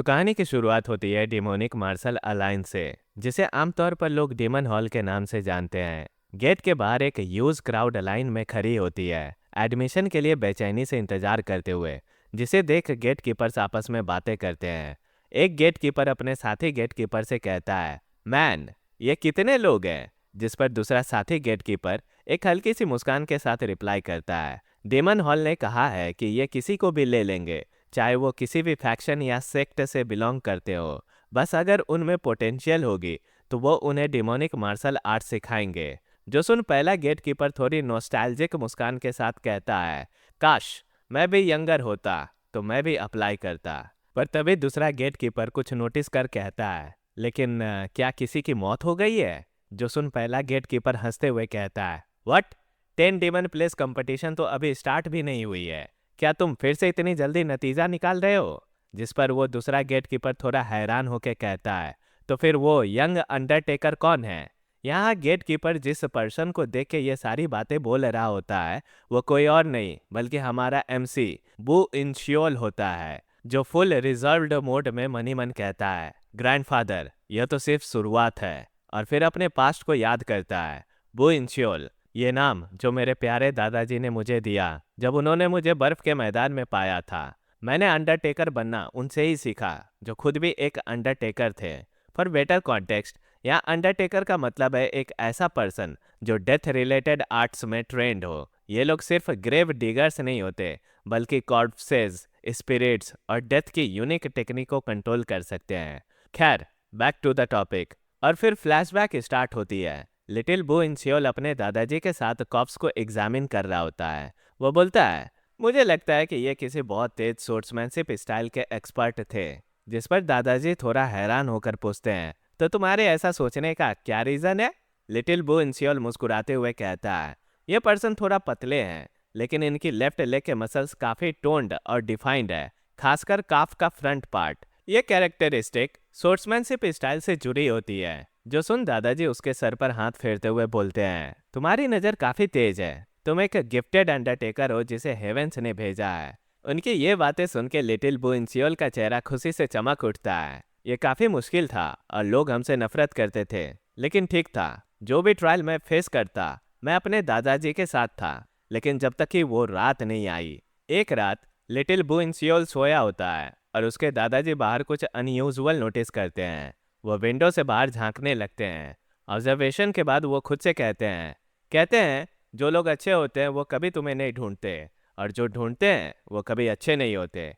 तो कहानी की शुरुआत होती है डिमोनिक मार्शल अलायंस से, जिसे आमतौर पर लोग डेमन हॉल के नाम से जानते हैं। गेट के बाहर एक ह्यूज क्राउड लाइन में खड़ी होती है, एडमिशन के लिए बेचैनी से इंतजार करते हुए, जिसे देख गेट कीपर्स आपस में बातें करते हैं। एक गेट कीपर अपने साथी गेट कीपर से कहता है, मैन, ये कितने लोग हैं? जिस पर दूसरा साथी गेट कीपर एक हल्की सी मुस्कान के साथ रिप्लाई करता है, डेमन हॉल ने कहा है कि ये किसी को भी ले लेंगे, चाहे वो किसी भी फैक्शन या सेक्ट से बिलोंग करते हो। बस अगर उनमें पोटेंशियल होगी तो वो उन्हें डिमोनिक मार्शल आर्ट सिखाएंगे। जो सुन पहला गेट कीपर थोड़ी नॉस्टैल्जिक मुस्कान के साथ कहता है, काश मैं भी यंगर होता तो मैं भी अप्लाई करता। पर तभी दूसरा गेट कीपर कुछ नोटिस कर कहता है, लेकिन क्या किसी की मौत हो गई है? जो सुन पहला गेट कीपर हंसते हुए कहता है, व्हाट, 10 डेमन प्लेस कंपटीशन तो अभी स्टार्ट भी नहीं हुई है, क्या तुम फिर से इतनी जल्दी नतीजा निकाल रहे हो? जिस पर वो दूसरा गेटकीपर थोड़ा हैरान होकर कहता है, तो फिर वो यंग अंडरटेकर कौन है? यहाँ गेटकीपर जिस पर्सन को देख के ये सारी बातें बोल रहा होता है, वो कोई और नहीं बल्कि हमारा एमसी बू इंशियोल होता है, जो फुल रिजर्व्ड मोड में मनी मन कहता है, ग्रैंडफादर, यह तो सिर्फ शुरुआत है। और फिर अपने पास्ट को याद करता है, बू इंशियोल, ये नाम जो मेरे प्यारे दादाजी ने मुझे दिया जब उन्होंने मुझे बर्फ के मैदान में पाया था। मैंने अंडरटेकर बनना उनसे ही सीखा, जो खुद भी एक अंडरटेकर थे। फॉर बेटर कॉन्टेक्स्ट, यहाँ अंडरटेकर का मतलब है एक ऐसा पर्सन जो डेथ रिलेटेड आर्ट्स में ट्रेंड हो। ये लोग सिर्फ ग्रेव डिगर्स नहीं होते, बल्कि कॉर्प्सेज, स्पिरिट्स और डेथ की यूनिक टेक्निक को कंट्रोल कर सकते हैं। खैर, बैक टू द टॉपिक। और फिर फ्लैशबैक स्टार्ट होती है। लिटिल बू इंशियोल अपने दादाजी के साथ कॉप्स को एग्जामिन कर रहा होता है। वो बोलता है, मुझे लगता है कि ये किसी बहुत तेज सोर्ट्समैनशिप स्टाइल के एक्सपर्ट थे। जिस पर दादाजी थोड़ा हैरान होकर पूछते हैं, तो तुम्हारे ऐसा सोचने का क्या रीज़न है? लिटिल बू इंशियोल मुस्कुराते हुए कहता है, ये पर्सन थोड़ा पतले हैं, लेकिन इनकी लेफ्ट लेग के मसल्स काफ़ी टोन्ड और डिफाइंड है, खासकर काफ का फ्रंट पार्ट। ये कैरेक्टरिस्टिक सोर्ट्समैनशिप स्टाइल से जुड़ी होती है। जो सुन दादाजी उसके सर पर हाथ फेरते हुए बोलते हैं, तुम्हारी नज़र काफ़ी तेज है, तुम एक गिफ्टेड अंडरटेकर हो जिसे हेवेंस ने भेजा है। उनकी ये बातें सुन के लिटिल बू इंशियोल का चेहरा खुशी से चमक उठता है। ये काफ़ी मुश्किल था और लोग हमसे नफरत करते थे, लेकिन ठीक था। जो भी ट्रायल मैं फेस करता, मैं अपने दादाजी के साथ था, लेकिन जब तक कि वो रात नहीं आई। एक रात लिटिल बू इंशियोल सोया होता है और उसके दादाजी बाहर कुछ अनयूजुअल नोटिस करते हैं। वो विंडो से बाहर झांकने लगते हैं। ऑब्जर्वेशन के बाद वो खुद से कहते हैं, जो लोग अच्छे होते हैं वो कभी तुम्हें नहीं ढूंढते, और जो ढूंढते हैं वो कभी अच्छे नहीं होते।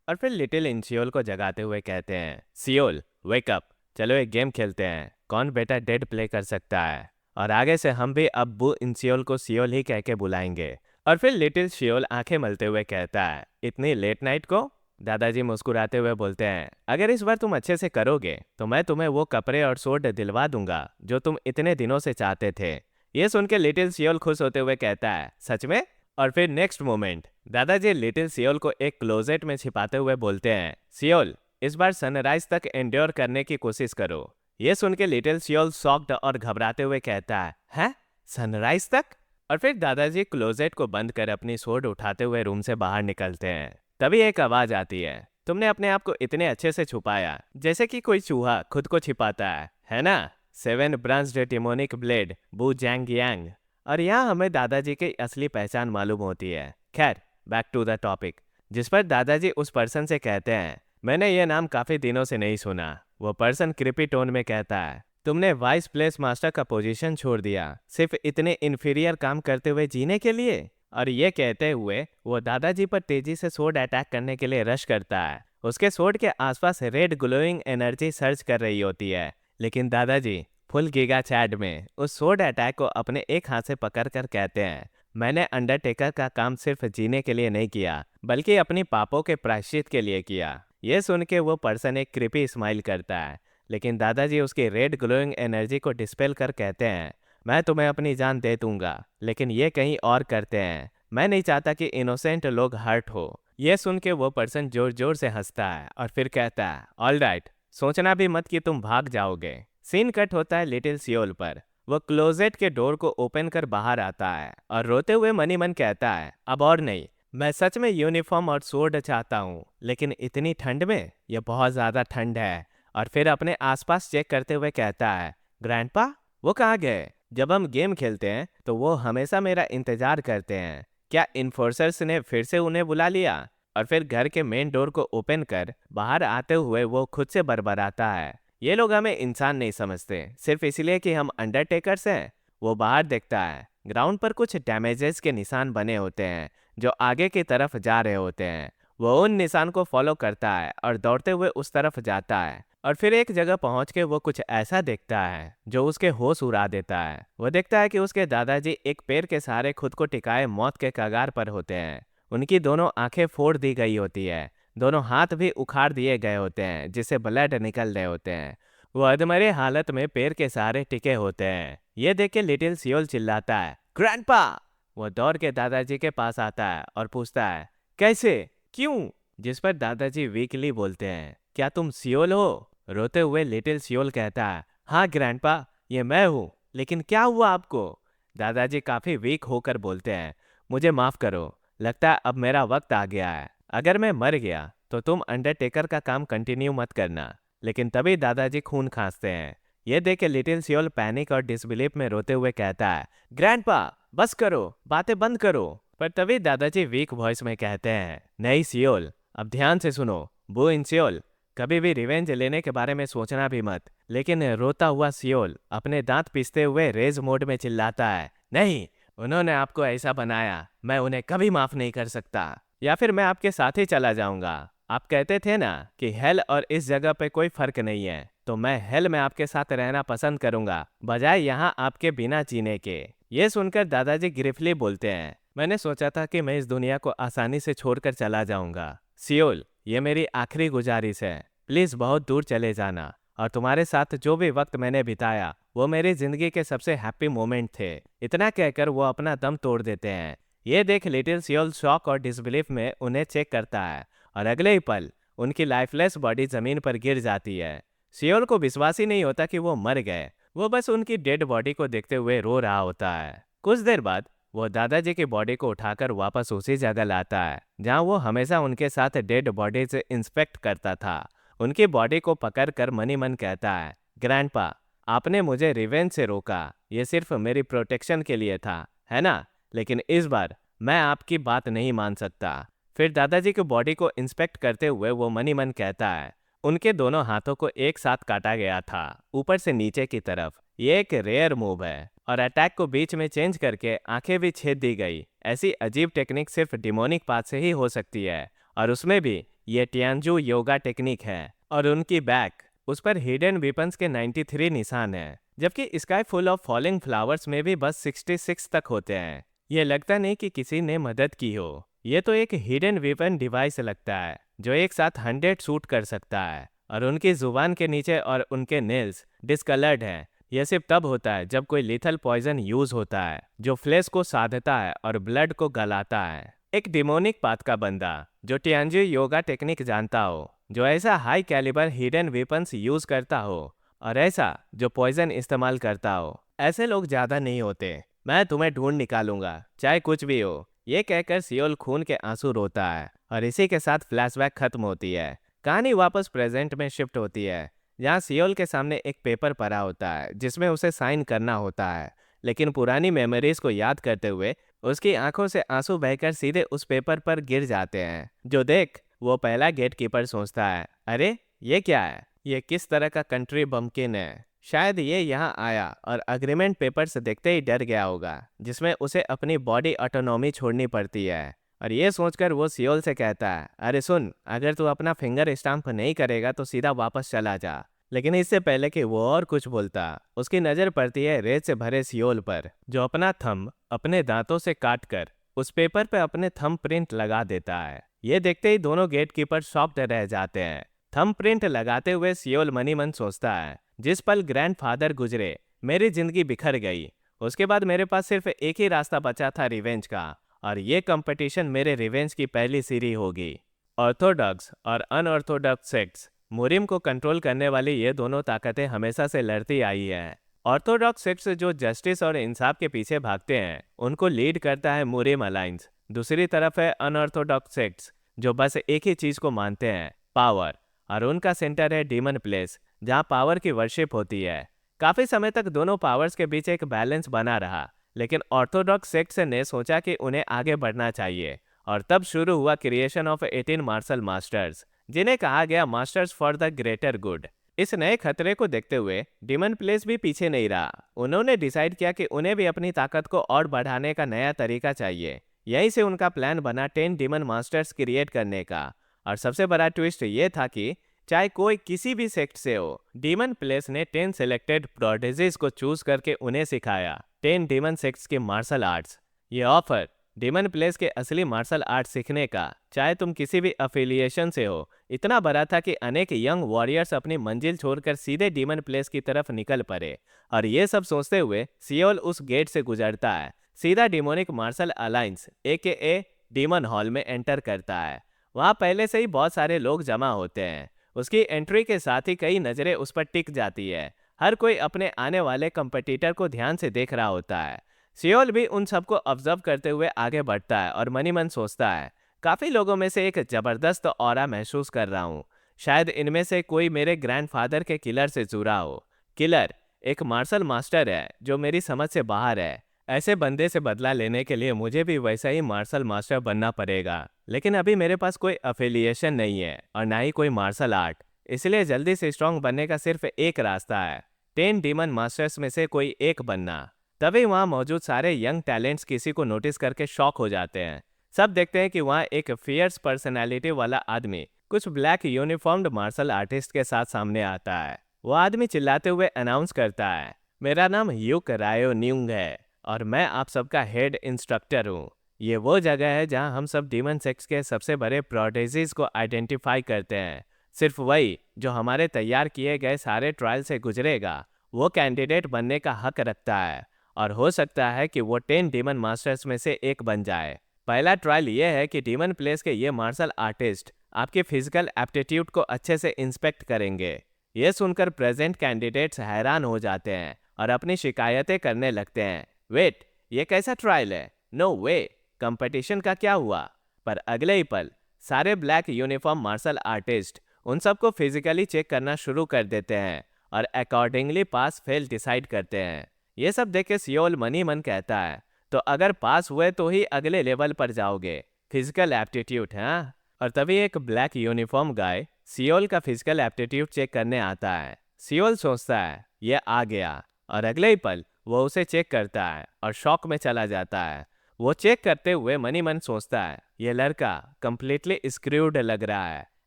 और फिर लिटिल इंशियोल को जगाते हुए कहते हैं, सियोल वेक अप, चलो एक गेम खेलते हैं, कौन बेटा डेड प्ले कर सकता है। और आगे से हम भी अब बू इंशियोल को सियोल ही कह के बुलाएंगे। और फिर लिटिल शियोल आंखें मलते हुए कहता है, इतनी लेट नाइट को? दादाजी मुस्कुराते हुए बोलते हैं, अगर इस बार तुम अच्छे से करोगे तो मैं तुम्हें वो कपड़े और सोड दिलवा दूंगा जो तुम इतने दिनों से चाहते थे। ये सुन के लिटिल सियोल खुश होते हुए कहता है, सच में? और फिर नेक्स्ट मोमेंट दादाजी लिटिल सियोल को एक क्लोजेट में छिपाते हुए बोलते हैं, सियोल, इस बार सनराइज तक एंड्योर करने की कोशिश करो। ये सुन के लिटिल सियोल शॉक्ड और घबराते हुए कहता है, हैं? सनराइज तक? और फिर दादाजी क्लोजेट को बंद कर अपनी सोड उठाते हुए रूम से बाहर निकलते हैं। तभी एक आवाज आती है, तुमने अपने आप को इतने अच्छे से छुपाया जैसे कि कोई चूहा खुद को छिपाता है ना? 7 ब्रांच्ड डेमोनिक ब्लेड बू जैंग यांग। और यहाँ हमें दादाजी की असली पहचान मालूम होती है। खैर, बैक टू द टॉपिक। जिस पर दादाजी उस पर्सन से कहते हैं, मैंने ये नाम काफी दिनों से नहीं सुना। वो पर्सन क्रिपी टोन में कहता है, तुमने वाइस प्लेस मास्टर का पोजीशन छोड़ दिया सिर्फ इतने इन्फीरियर काम करते हुए जीने के लिए? और ये कहते हुए वो दादाजी पर तेजी से सोड अटैक करने के लिए रश करता है। उसके सोड के आसपास रेड ग्लोइंग एनर्जी सर्च कर रही होती है, लेकिन दादाजी फुल गीगा चैट में उस सोड अटैक को अपने एक हाथ से पकड़कर कहते हैं, मैंने अंडरटेकर का काम सिर्फ जीने के लिए नहीं किया, बल्कि अपनी पापों के प्रायश्चित के लिए किया। ये सुन के वो पर्सन एक क्रिपी स्माइल करता है, लेकिन दादाजी उसकी रेड ग्लोइंग एनर्जी को डिस्पेल कर कहते हैं, मैं तुम्हें अपनी जान दे दूंगा, लेकिन ये कहीं और करते हैं। मैं नहीं चाहता कि इनोसेंट लोग हर्ट हो। ये सुन के वो पर्सन जोर जोर से हंसता है और फिर कहता है, ऑल राइट, सोचना भी मत कि तुम भाग जाओगे। सीन कट होता है लिटिल सियोल पर। वो क्लोजेट के डोर को ओपन कर बाहर आता है और रोते हुए मनी मन कहता है, अब और नहीं, मैं सच में यूनिफॉर्म और स्वॉर्ड चाहता हूँ, लेकिन इतनी ठंड में यह बहुत ज़्यादा ठंड है। और फिर अपने आसपास चेक करते हुए कहता है, ग्रैंडपा, वो कहाँ गए? जब हम गेम खेलते हैं तो वो हमेशा मेरा इंतजार करते हैं। क्या इन्फोर्सर्स ने फिर से उन्हें बुला लिया? और फिर घर के मेन डोर को ओपन कर बाहर आते हुए वो खुद से बड़बड़ाता है, ये लोग हमें इंसान नहीं समझते, सिर्फ इसलिए कि हम अंडरटेकर्स हैं। वो बाहर देखता है, ग्राउंड पर कुछ डैमेजेस के निशान बने होते हैं जो आगे की तरफ जा रहे होते हैं। वो उन निशान को फॉलो करता है और दौड़ते हुए उस तरफ जाता है। और फिर एक जगह पहुंच के वो कुछ ऐसा देखता है जो उसके होश उड़ा देता है। वो देखता है कि उसके दादाजी एक पेड़ के सहारे खुद को टिकाए मौत के कगार पर होते हैं। उनकी दोनों आंखें फोड़ दी गई होती है, दोनों हाथ भी उखाड़ दिए गए होते हैं जिससे ब्लड निकल रहे होते हैं। वो अधमरे हालत में पेड़ के सहारे टिके होते हैं। ये देख के लिटिल सियोल चिल्लाता है, ग्रैंडपा! वो दौड़ के दादाजी के पास आता है और पूछता है, कैसे, क्यों? जिस पर दादाजी वीकली बोलते हैं, क्या तुम सियोल हो? रोते हुए लिटिल सियोल कहता है, हाँ ग्रैंडपा, ये मैं हूँ, लेकिन क्या हुआ आपको? दादाजी काफी वीक होकर बोलते हैं, मुझे माफ करो, लगता है अब मेरा वक्त आ गया है। अगर मैं मर गया तो तुम अंडरटेकर का काम कंटिन्यू मत करना। लेकिन तभी दादाजी खून खांसते हैं। ये देख के लिटिल सियोल पैनिक और डिसबिलीफ में रोते हुए कहता है, ग्रैंडपा, बस करो, बातें बंद करो। पर तभी दादाजी वीक वॉइस में कहते हैं, नहीं सियोल, अब ध्यान से सुनो। बू इन सियोल, कभी भी रिवेंज लेने के बारे में सोचना भी मत। लेकिन रोता हुआ सियोल अपने दांत पीसते हुए रेज मोड में चिल्लाता है, नहीं, उन्होंने आपको ऐसा बनाया, मैं उन्हें कभी माफ नहीं कर सकता। या फिर मैं आपके साथ ही चला जाऊंगा। आप कहते थे ना कि हेल और इस जगह पे कोई फर्क नहीं है, तो मैं हेल में आपके साथ रहना पसंद करूंगा, बजाय यहाँ आपके बिना जीने के। ये सुनकर दादाजी ग्रिफली बोलते हैं, मैंने सोचा था कि मैं इस दुनिया को आसानी से छोड़कर चला जाऊंगा। सियोल, ये मेरी आखिरी गुजारिश है, प्लीज बहुत दूर चले जाना। और तुम्हारे साथ जो भी वक्त मैंने बिताया वो मेरी जिंदगी के सबसे हैप्पी मोमेंट थे। इतना कहकर वो अपना दम तोड़ देते हैं। ये देख लिटिल सियोल शॉक और डिसबिलीफ में उन्हें चेक करता है और अगले ही पल उनकी लाइफलेस बॉडी जमीन पर गिर जाती है। सियोल को विश्वास ही नहीं होता कि वो मर गए। वो बस उनकी डेड बॉडी को देखते हुए रो रहा होता है। कुछ देर बाद वो दादाजी की बॉडी को उठाकर वापस उसी जगह लाता है जहाँ वो हमेशा उनके साथ डेड बॉडीज इंस्पेक्ट करता था। उनकी बॉडी को पकड़कर मनी मन कहता है, ग्रैंडपा, आपने मुझे रिवेंज से रोका, ये सिर्फ मेरी प्रोटेक्शन के लिए था, है ना? लेकिन इस बार मैं आपकी बात नहीं मान सकता। फिर दादाजी की बॉडी को इंस्पेक्ट करते हुए वो मनी मन कहता है, उनके दोनों हाथों को एक साथ काटा गया था, ऊपर से नीचे की तरफ। ये एक रेयर मूव है। और अटैक को बीच में चेंज करके आंखें भी छेद दी गई। ऐसी अजीब टेक्निक सिर्फ डिमोनिक पाथ से ही हो सकती है, और उसमें भी ये टियानजू योगा टेक्निक है। और उनकी बैक, उस पर हिडन वेपन्स के 93 निशान हैं, जबकि sky full of falling flowers में भी बस 66 तक होते हैं। ये लगता नहीं कि किसी ने मदद की हो। ये तो एक हिडन वेपन डिवाइस लगता है जो एक साथ 100 शूट कर सकता है। और उनकी जुबान के नीचे और उनके नेल्स डिस्कलर्ड हैं। यह सिर्फ तब होता है जब कोई लीथल पॉइजन यूज होता है जो फ्लेश को साधता है और ब्लड को गलाता है। एक डिमोनिक पाथ का बंदा जो टियानजू योगा टेक्निक जानता हो, जो ऐसा high calibre hidden weapons use करता हो, और ऐसा जो पॉइजन इस्तेमाल करता हो, ऐसे लोग ज्यादा नहीं होते। मैं तुम्हें ढूंढ निकालूंगा, चाहे कुछ भी हो। ये कहकर सियोल खून के आंसू रोता है और इसी के साथ फ्लैशबैक खत्म होती है। कहानी वापस प्रेजेंट में शिफ्ट होती है, जहाँ सियोल के सामने एक पेपर पड़ा होता है जिसमें उसे साइन करना होता है। लेकिन पुरानी मेमोरीज को याद करते हुए उसकी आंखों से आंसू बहकर सीधे उस पेपर पर गिर जाते हैं। जो देख वो पहला गेटकीपर सोचता है, अरे ये क्या है? ये किस तरह का कंट्री बम्किन है? शायद ये यहाँ आया और अग्रीमेंट पेपर्स देखते ही डर गया होगा, जिसमें उसे अपनी बॉडी ऑटोनॉमी छोड़नी पड़ती है। और ये सोचकर वो सियोल से कहता है, अरे सुन, अगर तू अपना फिंगर स्टैंप नहीं करेगा तो सीधा वापस चला जा। लेकिन इससे पहले कि वो और कुछ बोलता, उसकी नजर पड़ती है रेत से भरे सियोल पर, जो अपना थंब अपने दांतों से काटकर उस पेपर पे अपने थंब प्रिंट लगा देता है। ये देखते ही दोनों गेटकीपर शॉक्ड रह जाते हैं। थंब प्रिंट लगाते हुए सियोल मनी मन सोचता है, जिस पल ग्रैंडफादर गुजरे मेरी जिंदगी बिखर गई। उसके बाद मेरे पास सिर्फ एक ही रास्ता बचा था, रिवेंज का, और ये कंपटीशन मेरे रिवेंज की पहली सीढ़ी होगी। ऑर्थोडॉक्स और अनऑर्थोडॉक्स सेक्ट्स, मुरिम को कंट्रोल करने वाली ये दोनों ताकतें हमेशा से लड़ती आई हैं। ऑर्थोडॉक्स सेक्ट्स जो जस्टिस और इंसाफ के पीछे भागते हैं, उनको लीड करता है मुरिम अलायंस, दूसरी तरफ है अनऑर्थोडॉक्स सेक्ट्स जो बस एक ही चीज को मानते हैं, पावर, और उनका सेंटर है डीमन प्लेस जहाँ पावर की वर्शिप होती है। काफी समय तक दोनों पावर्स के बीच एक बैलेंस बना रहा, लेकिन ऑर्थोडॉक्स सेक्ट्स ने सोचा कि उन्हें आगे बढ़ना चाहिए, और तब शुरू हुआ क्रिएशन ऑफ 18 मार्शल मास्टर्स, जिन्हें कहा गया masters for the greater good. इस नए खतरे को देखते हुए डीमन प्लेस भी पीछे नहीं रहा। उन्होंने डिसाइड किया कि उन्हें भी अपनी ताकत को और बढ़ाने का नया तरीका चाहिए। यहीं से उनका प्लान बना 10 डीमन मास्टर्स क्रिएट करने का। और सबसे बड़ा ट्विस्ट ये था कि चाहे कोई किसी भी सेक्ट से हो, डीमन प्लेस ने 10 सिलेक्टेड प्रोडिजीज को चूज करके उन्हें सिखाया 10 डीमन सेक्ट्स के मार्शल आर्ट्स। ये ऑफर डीमन प्लेस के असली मार्शल आर्ट सीखने का, चाहे तुम किसी भी अफिलिएशन से हो, इतना बड़ा था कि अनेक यंग वॉरियर्स अपनी मंजिल छोड़कर सीधे डीमन प्लेस की तरफ निकल पड़े। और ये सब सोचते हुए सियोल उस गेट से गुजरता है, सीधा demonic martial alliance AKA demon hall में एंटर करता है। वहाँ पहले से ही बहुत सारे लोग जमा होते हैं। उसकी एंट्री के साथ ही कई नज़रें उस पर टिक जाती है। हर कोई अपने आने वाले कंपटीटर को ध्यान से देख रहा होता है। सियोल भी उन सबको ऑब्जर्व करते हुए आगे बढ़ता है और मनी मन सोचता है, काफ़ी लोगों में से एक ज़बरदस्त ऑरा महसूस कर रहा हूँ। शायद इनमें से कोई मेरे ग्रैंडफादर के किलर से जुड़ा हो। किलर एक मार्शल मास्टर है जो मेरी समझ से बाहर है। ऐसे बंदे से बदला लेने के लिए मुझे भी वैसा ही मार्शल मास्टर बनना पड़ेगा, लेकिन अभी मेरे पास कोई अफिलिएशन नहीं है और ना ही कोई मार्शल आर्ट, इसलिए जल्दी से स्ट्रांग बनने का सिर्फ एक रास्ता है, 10 डीमन मास्टर्स में से कोई एक बनना। तभी वहाँ मौजूद सारे यंग टैलेंट्स किसी को नोटिस करके शॉक हो जाते हैं। सब देखते हैं कि वहाँ एक फियर्स पर्सनैलिटी वाला आदमी कुछ ब्लैक यूनिफॉर्म्ड मार्शल आर्टिस्ट के साथ सामने आता है। वो आदमी चिल्लाते हुए अनाउंस करता है, मेरा नाम यूक रायो न्यूंग है और मैं आप सबका हेड इंस्ट्रक्टर हूँ। ये वो जगह है जहाँ हम सब डीमन सेक्ट्स के सबसे बड़े प्रोडिजीज को आइडेंटिफाई करते हैं। सिर्फ वही जो हमारे तैयार किए गए सारे ट्रायल से गुजरेगा वो कैंडिडेट बनने का हक रखता है, और हो सकता है कि वो 10 डीमन मास्टर्स में से एक बन जाए। पहला ट्रायल ये है कि डीमन प्लेस के ये मार्शल आर्टिस्ट आपके फिजिकल एप्टीट्यूड को अच्छे से इंस्पेक्ट करेंगे। ये सुनकर प्रेजेंट कैंडिडेट्स हैरान हो जाते हैं और अपनी शिकायतें करने लगते हैं, वेट, ये कैसा ट्रायल है? नो वे, कंपटीशन का क्या हुआ? पर अगले ही पल सारे ब्लैक यूनिफॉर्म मार्शल आर्टिस्ट उन सबको फिजिकली चेक करना शुरू कर देते हैं और अकॉर्डिंगली पास फेल डिसाइड करते हैं। ये सब देख के सियोल मनी मन कहता है, तो अगर पास हुए तो ही अगले लेवल पर जाओगे, फिजिकल एप्टीट्यूड है। और तभी एक ब्लैक यूनिफॉर्म गाय सियोल का फिजिकल एप्टीट्यूड चेक करने आता है। सियोल सोचता है ये आ गया, और अगले ही पल वो उसे चेक करता है और शॉक में चला जाता है। वो चेक करते हुए मनी मन सोचता है, ये लड़का कंप्लीटली स्क्रूड लग रहा है।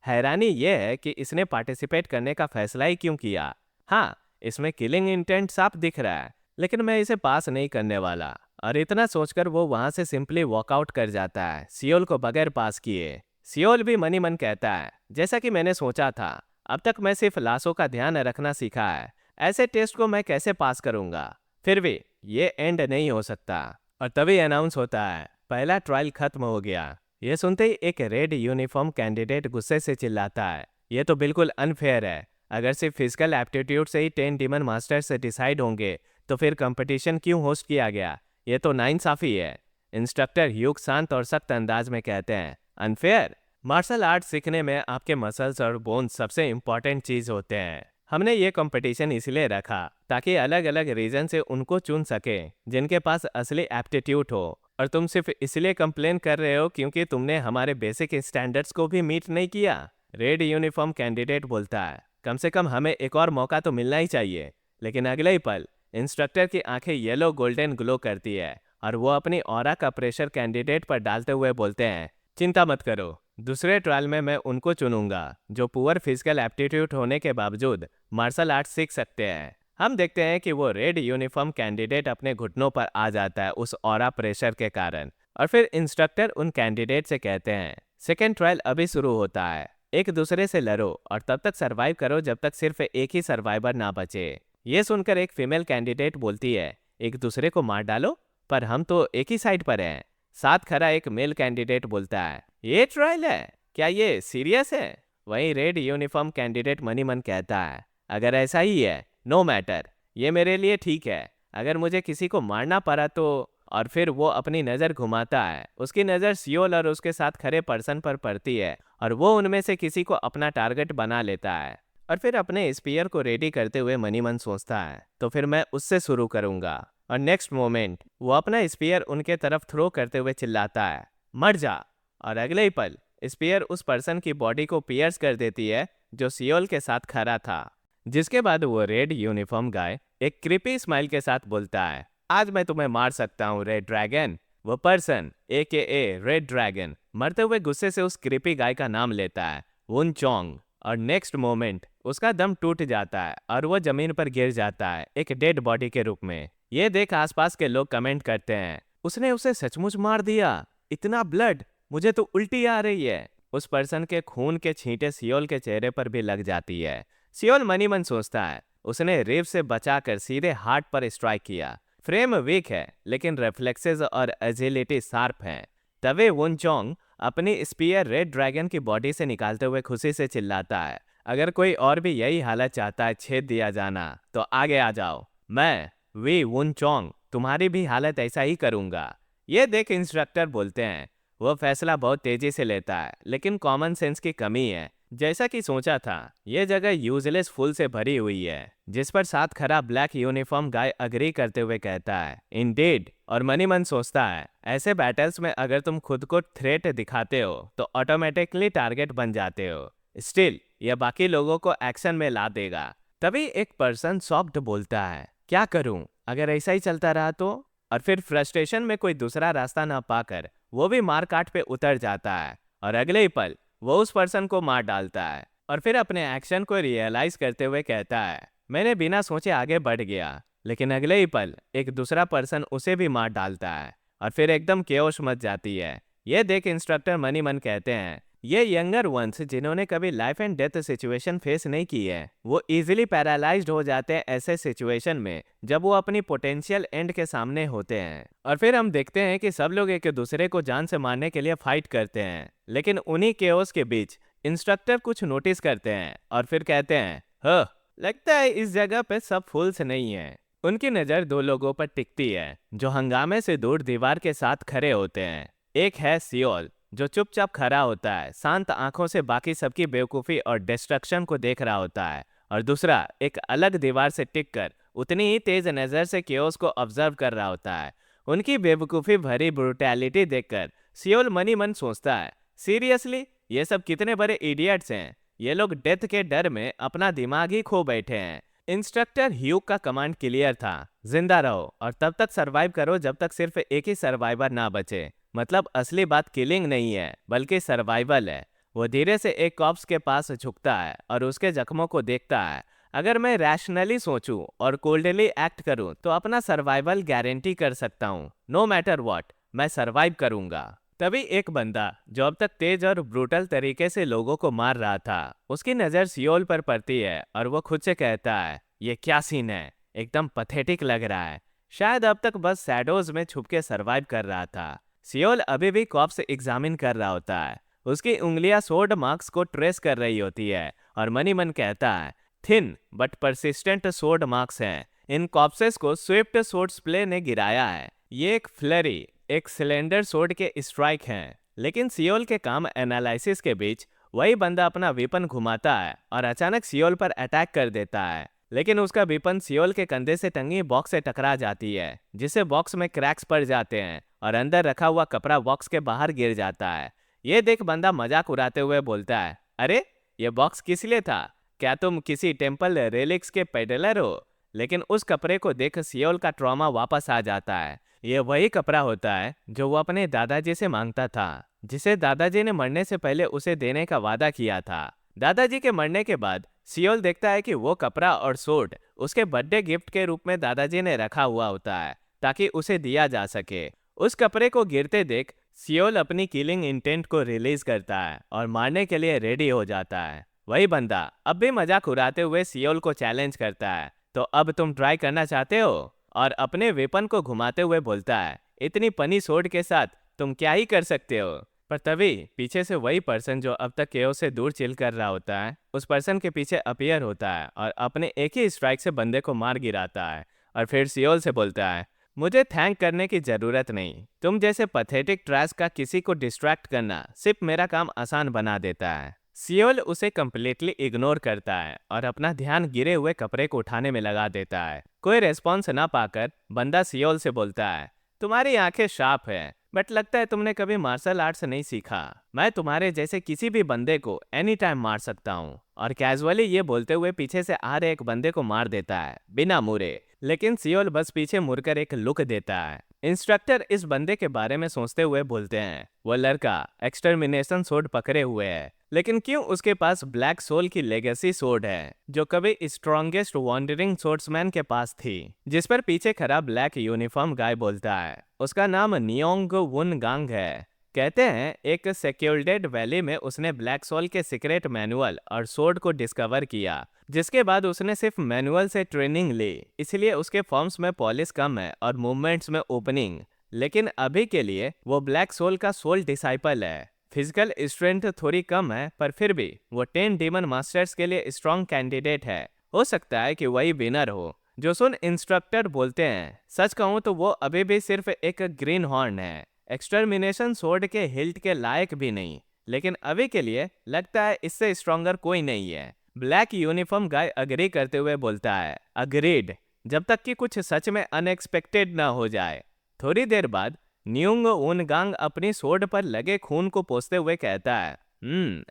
हैरानी ये है कि इसने पार्टिसिपेट करने का फैसला ही क्यों किया। हाँ, इसमें किलिंग इंटेंट साफ दिख रहा है, लेकिन मैं इसे पास नहीं करने वाला। और इतना सोचकर वो वहां से सिंपली वॉकआउट कर जाता है, सियोल को बगैर पास किए। सियोल भी मनी मन कहता है, जैसा कि मैंने सोचा था, अब तक मैं सिर्फ लाशों का ध्यान रखना सीखा है, ऐसे टेस्ट को मैं कैसे पास करूंगा। फिर भी ये एंड नहीं हो सकता। और तभी अनाउंस होता है, पहला ट्रायल खत्म हो गया। ये सुनते ही एक रेड यूनिफॉर्म कैंडिडेट गुस्से से चिल्लाता है, ये तो बिल्कुल अनफेयर है। अगर सिर्फ फिजिकल एप्टीट्यूड से ही 10 डीमन मास्टर्स से डिसाइड होंगे तो फिर कंपटीशन क्यों होस्ट किया गया? ये तो नाइंसाफी है। इंस्ट्रक्टर ह्यूक शांत और सख्त अंदाज में कहते हैं, अनफेयर? मार्शल आर्ट सीखने में आपके मसल्स और बोन्स सबसे इम्पॉर्टेंट चीज होते हैं। हमने ये कंपटीशन इसलिए रखा ताकि अलग अलग रीजन से उनको चुन सके जिनके पास असली एप्टीट्यूड हो, और तुम सिर्फ इसलिए कंप्लेन कर रहे हो क्योंकि तुमने हमारे बेसिक स्टैंडर्ड्स को भी मीट नहीं किया। रेड यूनिफॉर्म कैंडिडेट बोलता है, कम से कम हमें एक और मौका तो मिलना ही चाहिए। लेकिन अगले ही पल इंस्ट्रक्टर की आंखें येलो गोल्डन ग्लो करती है और वो अपनी ऑरा का प्रेशर कैंडिडेट पर डालते हुए बोलते हैं, चिंता मत करो, दूसरे ट्रायल में मैं उनको चुनूंगा जो पुअर फिजिकल एप्टीट्यूड होने के बावजूद मार्शल आर्ट सीख सकते हैं। हम देखते हैं कि वो रेड यूनिफॉर्म कैंडिडेट अपने घुटनों पर आ जाता है उस ऑरा प्रेशर के कारण, और फिर इंस्ट्रक्टर उन कैंडिडेट से कहते हैं, सेकेंड ट्रायल अभी शुरू होता है, एक दूसरे से लड़ो और तब तक सर्वाइव करो जब तक सिर्फ एक ही सर्वाइवर ना बचे। ये सुनकर एक फीमेल कैंडिडेट बोलती है, एक दूसरे को मार डालो, पर हम तो एक ही साइड पर हैं। साथ खड़ा एक मेल कैंडिडेट बोलता है, ये ट्रायल है क्या, ये सीरियस है? वहीं रेड यूनिफॉर्म कैंडिडेट मनी मन कहता है, अगर ऐसा ही है नो मैटर, ये मेरे लिए ठीक है। अगर मुझे किसी को मारना पड़ा तो, और फिर वो अपनी नज़र घुमाता है। उसकी नज़र सियोल और उसके साथ खड़े पर्सन पर पड़ती है और वो उनमें से किसी को अपना टारगेट बना लेता है। और फिर अपने स्पीयर को रेडी करते हुए मनी मन सोचता है, तो फिर मैं उससे शुरू करूंगा। और नेक्स्ट मोमेंट वो अपना स्पीयर उनके तरफ थ्रो करते हुए चिल्लाता है, मर जा। और अगले ही पल स्पीयर उस पर्सन की बॉडी को पियर्स कर देती है जो सियोल के साथ खड़ा था। जिसके बाद वो रेड यूनिफॉर्म गाय एक क्रिपी स्माइल के साथ बोलता है, आज मैं तुम्हें मार सकता हूँ रेड ड्रैगन। वो पर्सन AKA रेड ड्रैगन मरते हुए गुस्से से उस क्रिपी गाय का नाम लेता है, वुन चोंग। और नेक्स्ट मोमेंट उसका दम टूट जाता है और वो जमीन पर गिर जाता है एक डेड बॉडी के रूप में। ये देख आसपास के लोग कमेंट करते हैं, उसने उसे सचमुच मार दिया, इतना ब्लड, मुझे तो उल्टी आ रही है। उस पर्सन के खून के छींटे सियोल के चेहरे पर भी लग जाती है। सियोल मनी मन सोचता है, उसने रिव से बचाकर सीधे हार्ट पर स्ट्राइक किया। फ्रेम वीक है लेकिन रिफ्लेक्सेस और एजिलिटी शार्प हैं। तवे वुन चोंग अपनी स्पीयर रेड ड्रैगन की बॉडी से निकालते हुए खुशी से चिल्लाता है, अगर कोई और भी यही हालत चाहता है छेद दिया जाना तो आगे आ जाओ, मैं वी वुन चोंग तुम्हारी भी हालत ऐसा ही करूंगा। ये देख इंस्ट्रक्टर बोलते हैं, वो फैसला बहुत तेजी से लेता है लेकिन कॉमन सेंस की कमी है। जैसा कि सोचा था, ये जगह यूजलेस फूल से भरी हुई है, जिस पर साथ खड़ा ब्लैक यूनिफॉर्म गाय अग्री करते हुए कहता है, इंडीड। और मनी मन सोचता है, ऐसे बैटल्स में अगर तुम खुद को थ्रेट दिखाते हो तो ऑटोमेटिकली टारगेट बन जाते हो। स्टिल यह बाकी लोगों को एक्शन में ला देगा। तभी एक पर्सन सॉफ्ट बोलता है, क्या करूं अगर ऐसा ही चलता रहा तो। और फिर फ्रस्ट्रेशन में कोई दूसरा रास्ता ना पाकर वो भी मार काट पे उतर जाता है और अगले ही पल वो उस पर्सन को मार डालता है। और फिर अपने एक्शन को रियलाइज करते हुए कहता है, मैंने बिना सोचे आगे बढ़ गया। लेकिन अगले ही पल एक दूसरा पर्सन उसे भी मार डालता है और फिर एकदम केओस मच जाती है। ये देख इंस्ट्रक्टर मनी मन कहते हैं, ये यंगर वंस जिन्होंने कभी life and death situation face नहीं की है, वो इजीली पैरालाइज्ड हो जाते हैं ऐसे सिचुएशन में जब वो अपनी पोटेंशियल एंड के सामने होते हैं। और फिर हम देखते हैं कि सब लोग एक दूसरे को जान से मारने के लिए फाइट करते हैं, लेकिन उन्हीं केओस के बीच इंस्ट्रक्टर कुछ नोटिस करते हैं और फिर कहते हैं, हाँ लगता है इस जगह पे सब फूल्स नहीं है। उनकी नज़र दो लोगों पर टिकती है जो हंगामे से दूर दीवार के साथ खड़े होते हैं। एक है सियोल जो चुपचाप खड़ा होता है, शांत आंखों से बाकी सबकी बेवकूफ़ी और डिस्ट्रक्शन को देख रहा होता है, और दूसरा एक अलग दीवार से टिककर उतनी ही तेज नज़र से केओस को ऑब्जर्व कर रहा होता है। उनकी बेवकूफ़ी भरी ब्रूटैलिटी देखकर सियोल मनी मन सोचता है, सीरियसली ये सब कितने बड़े इडियट्स हैं, ये लोग डेथ के डर में अपना दिमाग ही खो बैठे हैं। इंस्ट्रक्टर ह्यूग का कमांड क्लियर था, जिंदा रहो और तब तक सरवाइव करो जब तक सिर्फ एक ही सर्वाइवर ना बचे। मतलब असली बात किलिंग नहीं है बल्कि सर्वाइवल है। वो धीरे से एक कॉप्स के पास झुकता है और उसके जख्मों को देखता है। अगर मैं रैशनली सोचूं और कोल्डली एक्ट करूं तो अपना सर्वाइवल गारंटी कर सकता हूं। नो मैटर व्हाट, मैं सर्वाइव करूंगा। तभी एक बंदा जो अब तक तेज और ब्रूटल तरीके से लोगों को मार रहा था, उसकी नज़र सियोल पर पड़ती है और वो खुद से कहता है, ये क्या सीन है, एकदम पथेटिक लग रहा है। शायद अब तक बस शैडोज में छुप के सर्वाइव कर रहा था। सियोल अभी भी कॉप्स एग्जामिन कर रहा होता है, उसकी उंगलियां सोड मार्क्स को ट्रेस कर रही होती है और मनी मन कहता है, थिन बट परसिस्टेंट सोड मार्क्स हैं। इन कॉप्सेस को स्विफ्ट सोर्ड्स प्ले ने गिराया है। ये एक फ्लरी, एक सिलेंडर सोड के स्ट्राइक हैं। लेकिन सियोल के काम एनालिसिस के बीच वही बंदा अपना वेपन घुमाता है और अचानक सियोल पर अटैक कर देता है। लेकिन उसका वेपन सियोल के कंधे से टंगी बॉक्स से टकरा जाती है, जिससे बॉक्स में क्रैक्स पड़ जाते हैं और अंदर रखा हुआ कपड़ा बॉक्स के बाहर गिर जाता है। ये देख बंदा मजाक उड़ाते हुए बोलता है, अरे ये बॉक्स किस लिए था, क्या तुम किसी टेम्पल रेलिक्स के पेडलर हो। लेकिन उस कपड़े को देख सियोल का ट्रॉमा वापस आ जाता है। ये वही कपड़ा होता है जो वो अपने दादाजी से मांगता था, जिसे दादाजी ने मरने से पहले उसे देने का वादा किया था। दादाजी के मरने के बाद सियोल देखता है कि वो कपड़ा और सूट उसके बर्थडे गिफ्ट के रूप में दादाजी ने रखा हुआ होता है ताकि उसे दिया जा सके। उस कपड़े को गिरते देख सियोल अपनी किलिंग इंटेंट को रिलीज करता है और मारने के लिए रेडी हो जाता है। वही बंदा अब भी मजाक उड़ाते हुए सियोल को चैलेंज करता है, तो अब तुम ट्राई करना चाहते हो, और अपने वेपन को घुमाते हुए बोलता है, इतनी पनी सोड के साथ तुम क्या ही कर सकते हो। पर तभी पीछे से वही पर्सन जो अब तक केओस से दूर चिल कर रहा होता है, उस पर्सन के पीछे अपीयर होता है और अपने एक ही स्ट्राइक से बंदे को मार गिराता है और फिर सियोल से बोलता है, मुझे थैंक करने की जरूरत नहीं। तुम जैसे पथेटिक ट्रैश का किसी को डिस्ट्रैक्ट करना सिर्फ मेरा काम आसान बना देता है। सियोल उसे कम्प्लीटली इग्नोर करता है और अपना ध्यान गिरे हुए कपड़े को उठाने में लगा देता है। कोई रेस्पॉन्स ना पाकर बंदा सियोल से बोलता है, तुम्हारी आंखें शार्प है, बट लगता है तुमने कभी मार्शल आर्ट्स नहीं सीखा। मैं तुम्हारे जैसे किसी भी बंदे को एनी टाइम मार सकता हूँ। और कैजुअली ये बोलते हुए पीछे से आ रहे एक बंदे को मार देता है बिना मुड़े। लेकिन सियोल बस पीछे मुड़कर एक लुक देता है। इंस्ट्रक्टर इस बंदे के बारे में सोचते हुए बोलते हैं, वो लड़का एक्सटर्मिनेशन सोर्ड पकड़े हुए है, लेकिन क्यों उसके पास ब्लैक सोल की लेगेसी सोर्ड है जो कभी स्ट्रॉन्गेस्ट वॉन्डरिंग सोर्ड्समैन के पास थी। जिस पर पीछे खड़ा ब्लैक यूनिफॉर्म गाय बोलता है, उसका नाम नियोंग वुन गांग है। कहते हैं एक सेक्योल्डेड वैली में उसने ब्लैक सोल के सीक्रेट मैनुअल और सोर्ड को डिस्कवर किया, जिसके बाद उसने सिर्फ मैनुअल से ट्रेनिंग ली, इसलिए उसके फॉर्म्स में पॉलिश कम है और मूवमेंट्स में ओपनिंग। लेकिन अभी के लिए वो ब्लैक सोल का सोल डिसाइपल है। फिजिकल स्ट्रेंथ थोड़ी कम है, पर फिर भी वो 10 डीमन मास्टर्स के लिए स्ट्रॉन्ग कैंडिडेट है। हो सकता है कि वही विनर हो। जो सुन इंस्ट्रक्टर बोलते हैं, सच कहूँ तो वो अभी भी सिर्फ एक ग्रीन हॉर्न है, एक्सटर्मिनेशन सोर्ड के हिल्ट के लायक भी नहीं। लेकिन अभी के लिए लगता है इससे स्ट्रॉन्गर कोई नहीं है। ब्लैक यूनिफॉर्म गाय अग्री करते हुए बोलता है, अग्रीड, जब तक कि कुछ सच में अनएक्सपेक्टेड ना हो जाए। थोड़ी देर बाद न्यूंग उनगांग अपनी सोर्ड पर लगे खून को पोंछते हुए कहता है,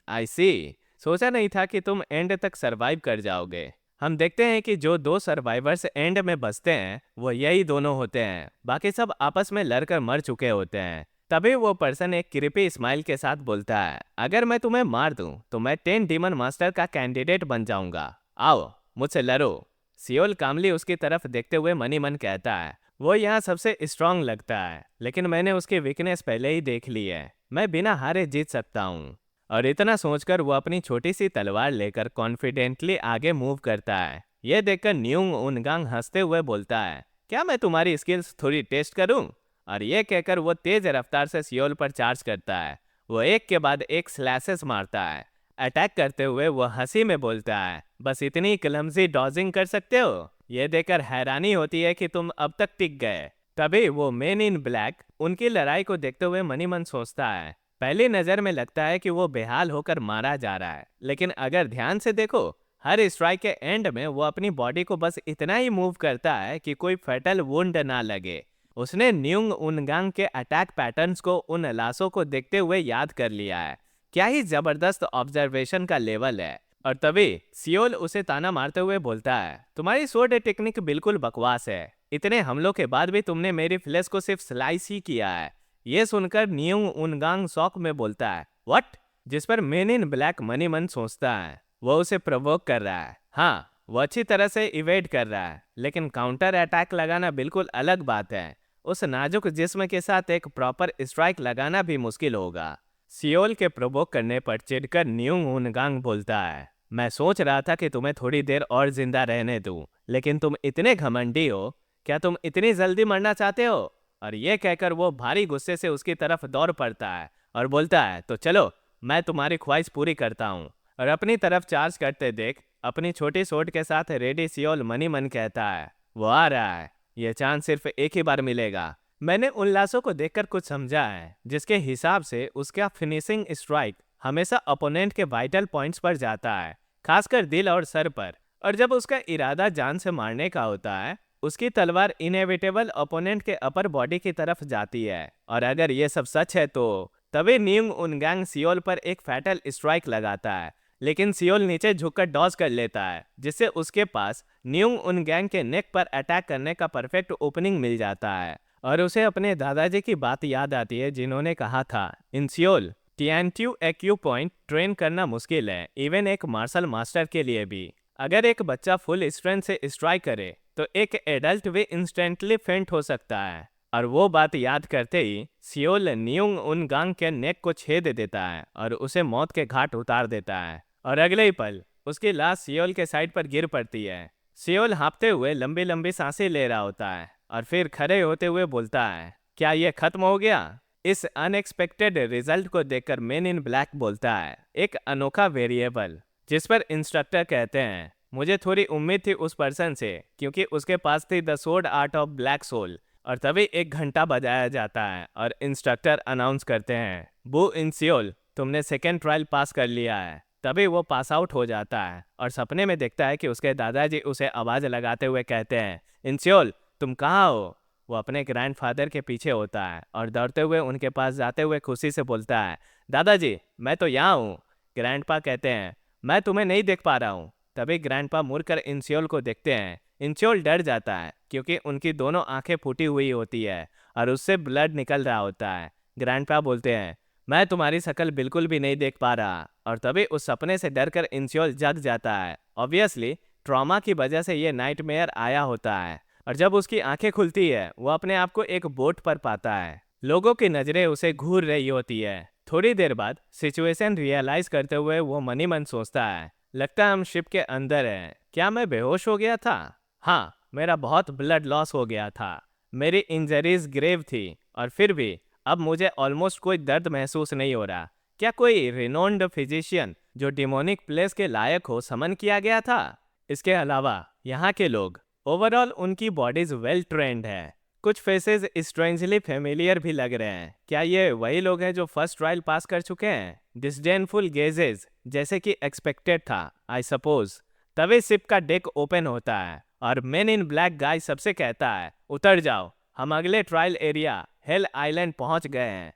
आई सी, सोचा नहीं था कि तुम एंड तक सरवाइव कर जाओगे। हम देखते हैं कि जो दो सर्वाइवर्स एंड में बचते हैं वो यही दोनों होते हैं, बाकी सब आपस में लड़कर मर चुके होते हैं। तभी वो पर्सन एक क्रिपी स्माइल के साथ बोलता है, अगर मैं तुम्हें मार दूं तो मैं 10 डीमन मास्टर का कैंडिडेट बन जाऊंगा, आओ मुझसे लड़ो। सियोल कामली उसकी तरफ देखते हुए मनी मन कहता है, वो यहाँ सबसे स्ट्रांग लगता है, लेकिन मैंने उसकी वीकनेस पहले ही देख ली है, मैं बिना हारे जीत सकता हूँ। और इतना सोचकर वो अपनी छोटी सी तलवार लेकर कॉन्फिडेंटली आगे मूव करता है। यह देखकर न्यूंग उनगांग हंसते हुए बोलता है, क्या मैं तुम्हारी स्किल्स थोड़ी टेस्ट करूं? और ये कहकर वो तेज रफ्तार से सियोल पर चार्ज करता है। वो एक के बाद एक स्लैसेस मारता है। अटैक करते हुए वो हंसी में बोलता है, बस इतनी क्लमजी डॉजिंग कर सकते हो? ये देखकर हैरानी होती है कि तुम अब तक टिक गए। तभी वो मेन इन ब्लैक उनकी लड़ाई को देखते हुए मनी मन सोचता है, पहली नजर में लगता है कि वो बेहाल होकर मारा जा रहा है, लेकिन अगर ध्यान से देखो, हर स्ट्राइक के एंड में वो अपनी बॉडी को बस इतना ही मूव करता है कि कोई फैटल वुंड ना लगे। उसने न्यूंग उनगांग के अटैक पैटर्न्स को उन लाशों को देखते हुए याद कर लिया है। क्या ही जबरदस्त ऑब्जर्वेशन का लेवल है। और तभी सियोल उसे ताना मारते हुए बोलता है, तुम्हारी सोर्ड टेक्निक बिल्कुल बकवास है, इतने हमलों के बाद भी तुमने मेरी फ्लैश को सिर्फ स्लाइस ही किया है। ये सुनकर न्यूंग उनगांग शॉक में बोलता है, व्हाट? जिस पर मेन इन ब्लैक मनी मन सोचता है वो उसे प्रोवोक कर रहा है। हाँ, वो अच्छी तरह से इवेड कर रहा है, लेकिन काउंटर अटैक लगाना बिल्कुल अलग बात है। उस नाजुक जिस्म के साथ एक प्रॉपर स्ट्राइक लगाना भी मुश्किल होगा। सियोल के प्रोवोक करने पर चिढ़कर न्यूंग उनगांग बोलता है, मैं सोच रहा था कि तुम्हें थोड़ी देर और जिंदा रहने दूं, लेकिन तुम इतने घमंडी हो, क्या तुम इतनी जल्दी मरना चाहते हो? और ये कहकर वो भारी गुस्से से उसकी तरफ दौड़ पड़ता है और बोलता है, तो चलो मैं तुम्हारी ख्वाहिश पूरी करता हूँ। और अपनी तरफ चार्ज करते देख अपनी छोटी सोट के साथ रेडी सियोल मनी मन कहता है, वो आ रहा है, ये चांस सिर्फ एक ही बार मिलेगा। मैंने उन लाशों को देखकर कुछ समझा है, जिसके हिसाब से उसका फिनिशिंग स्ट्राइक हमेशा अपोनेंट के वाइटल पॉइंट्स पर जाता है, खासकर दिल और सर पर। और जब उसका इरादा जान से मारने का होता है, उसकी तलवार इनएविटेबल ओपोनेंट के अपर बॉडी की तरफ जाती है। और अगर ये सब सच है तो तभी न्यूंग उनगांग सियोल पर एक फैटल स्ट्राइक लगाता है, लेकिन सियोल नीचे झुककर डॉज कर लेता है, जिससे उसके पास न्यूंग उनगांग के नेक पर अटैक करने का परफेक्ट ओपनिंग मिल जाता है। और उसे अपने दादाजी की बात याद आती है, जिन्होंने कहा था, इन सियोल टियानट्यू एक्यू पॉइंट ट्रेन करना मुश्किल है, इवन एक मार्शल मास्टर के लिए भी। अगर एक बच्चा फुल स्ट्रेंथ से स्ट्राइक करे तो एक एडल्ट भी इंस्टेंटली फेंट हो सकता है। और वो बात याद करते ही सियोल न्यूंग उनगांग के नेक को छेद देता है और उसे मौत के घाट उतार देता है। और अगले ही पल उसकी लाश सियोल के साइड पर गिर पड़ती है। सियोल हाँफते हुए लंबी लंबी सांसें ले रहा होता है और फिर खड़े होते हुए बोलता है, क्या ये खत्म हो गया? इस अनएक्सपेक्टेड रिजल्ट को देखकर मेन इन ब्लैक बोलता है, एक अनोखा वेरिएबल। जिस पर इंस्ट्रक्टर कहते हैं, मुझे थोड़ी उम्मीद थी उस पर्सन से, क्योंकि उसके पास थी the sword art of black soul, और तभी एक घंटा बजाया जाता है और इंस्ट्रक्टर अनाउंस करते हैं, बू इन सियोल, तुमने सेकेंड ट्रायल पास कर लिया है। तभी वो पास आउट हो जाता है और सपने में देखता है कि उसके दादाजी उसे आवाज़ लगाते हुए कहते हैं, इंसियोल तुम कहाँ हो। वो अपने ग्रैंडफादर के पीछे होता है और दौड़ते हुए उनके पास जाते हुए खुशी से बोलता है, दादाजी मैं तो यहाँ हूँ। ग्रैंडपा कहते हैं, मैं तुम्हें नहीं देख पा रहा हूँ। तभी ग्रैंडपा मुड़कर इंसियोल को देखते हैं। इंसियोल डर जाता है क्योंकि उनकी दोनों आंखें फूटी हुई होती है और उससे ब्लड निकल रहा होता है। ग्रैंडपा बोलते हैं, मैं तुम्हारी शक्ल बिल्कुल भी नहीं देख पा रहा। और तभी उस सपने से डरकर इंसियोल जग जाता है। ऑब्वियसली ट्रॉमा की वजह से ये नाइटमेयर आया होता है और जब उसकी आंखें खुलती है वो अपने आप को एक बोट पर पाता है। लोगों की नजरें उसे घूर रही होती है। थोड़ी देर बाद सिचुएशन रियलाइज करते हुए वो मनी मन सोचता है, लगता है हम शिप के अंदर हैं। क्या मैं बेहोश हो गया था? हाँ, मेरा बहुत ब्लड लॉस हो गया था। मेरी इंजरीज ग्रेव थी और फिर भी अब मुझे ऑलमोस्ट कोई दर्द महसूस नहीं हो रहा। क्या कोई रिनोन्ड फिजिशियन जो डिमोनिक प्लेस के लायक हो समन किया गया था? इसके अलावा यहाँ के लोग ओवरऑल उनकी बॉडीज वेल ट्रेंड है। कुछ फेसेस स्ट्रेंजली फेमिलियर भी लग रहे हैं। क्या ये वही लोग हैं जो फर्स्ट ट्रायल पास कर चुके हैं? डिस्डेनफुल गेजेस जैसे कि एक्सपेक्टेड था, आई सपोज। तभी शिप का डेक ओपन होता है और मैन इन ब्लैक गाय सबसे कहता है, उतर जाओ, हम अगले ट्रायल एरिया हेल आइलैंड पहुंच गए हैं।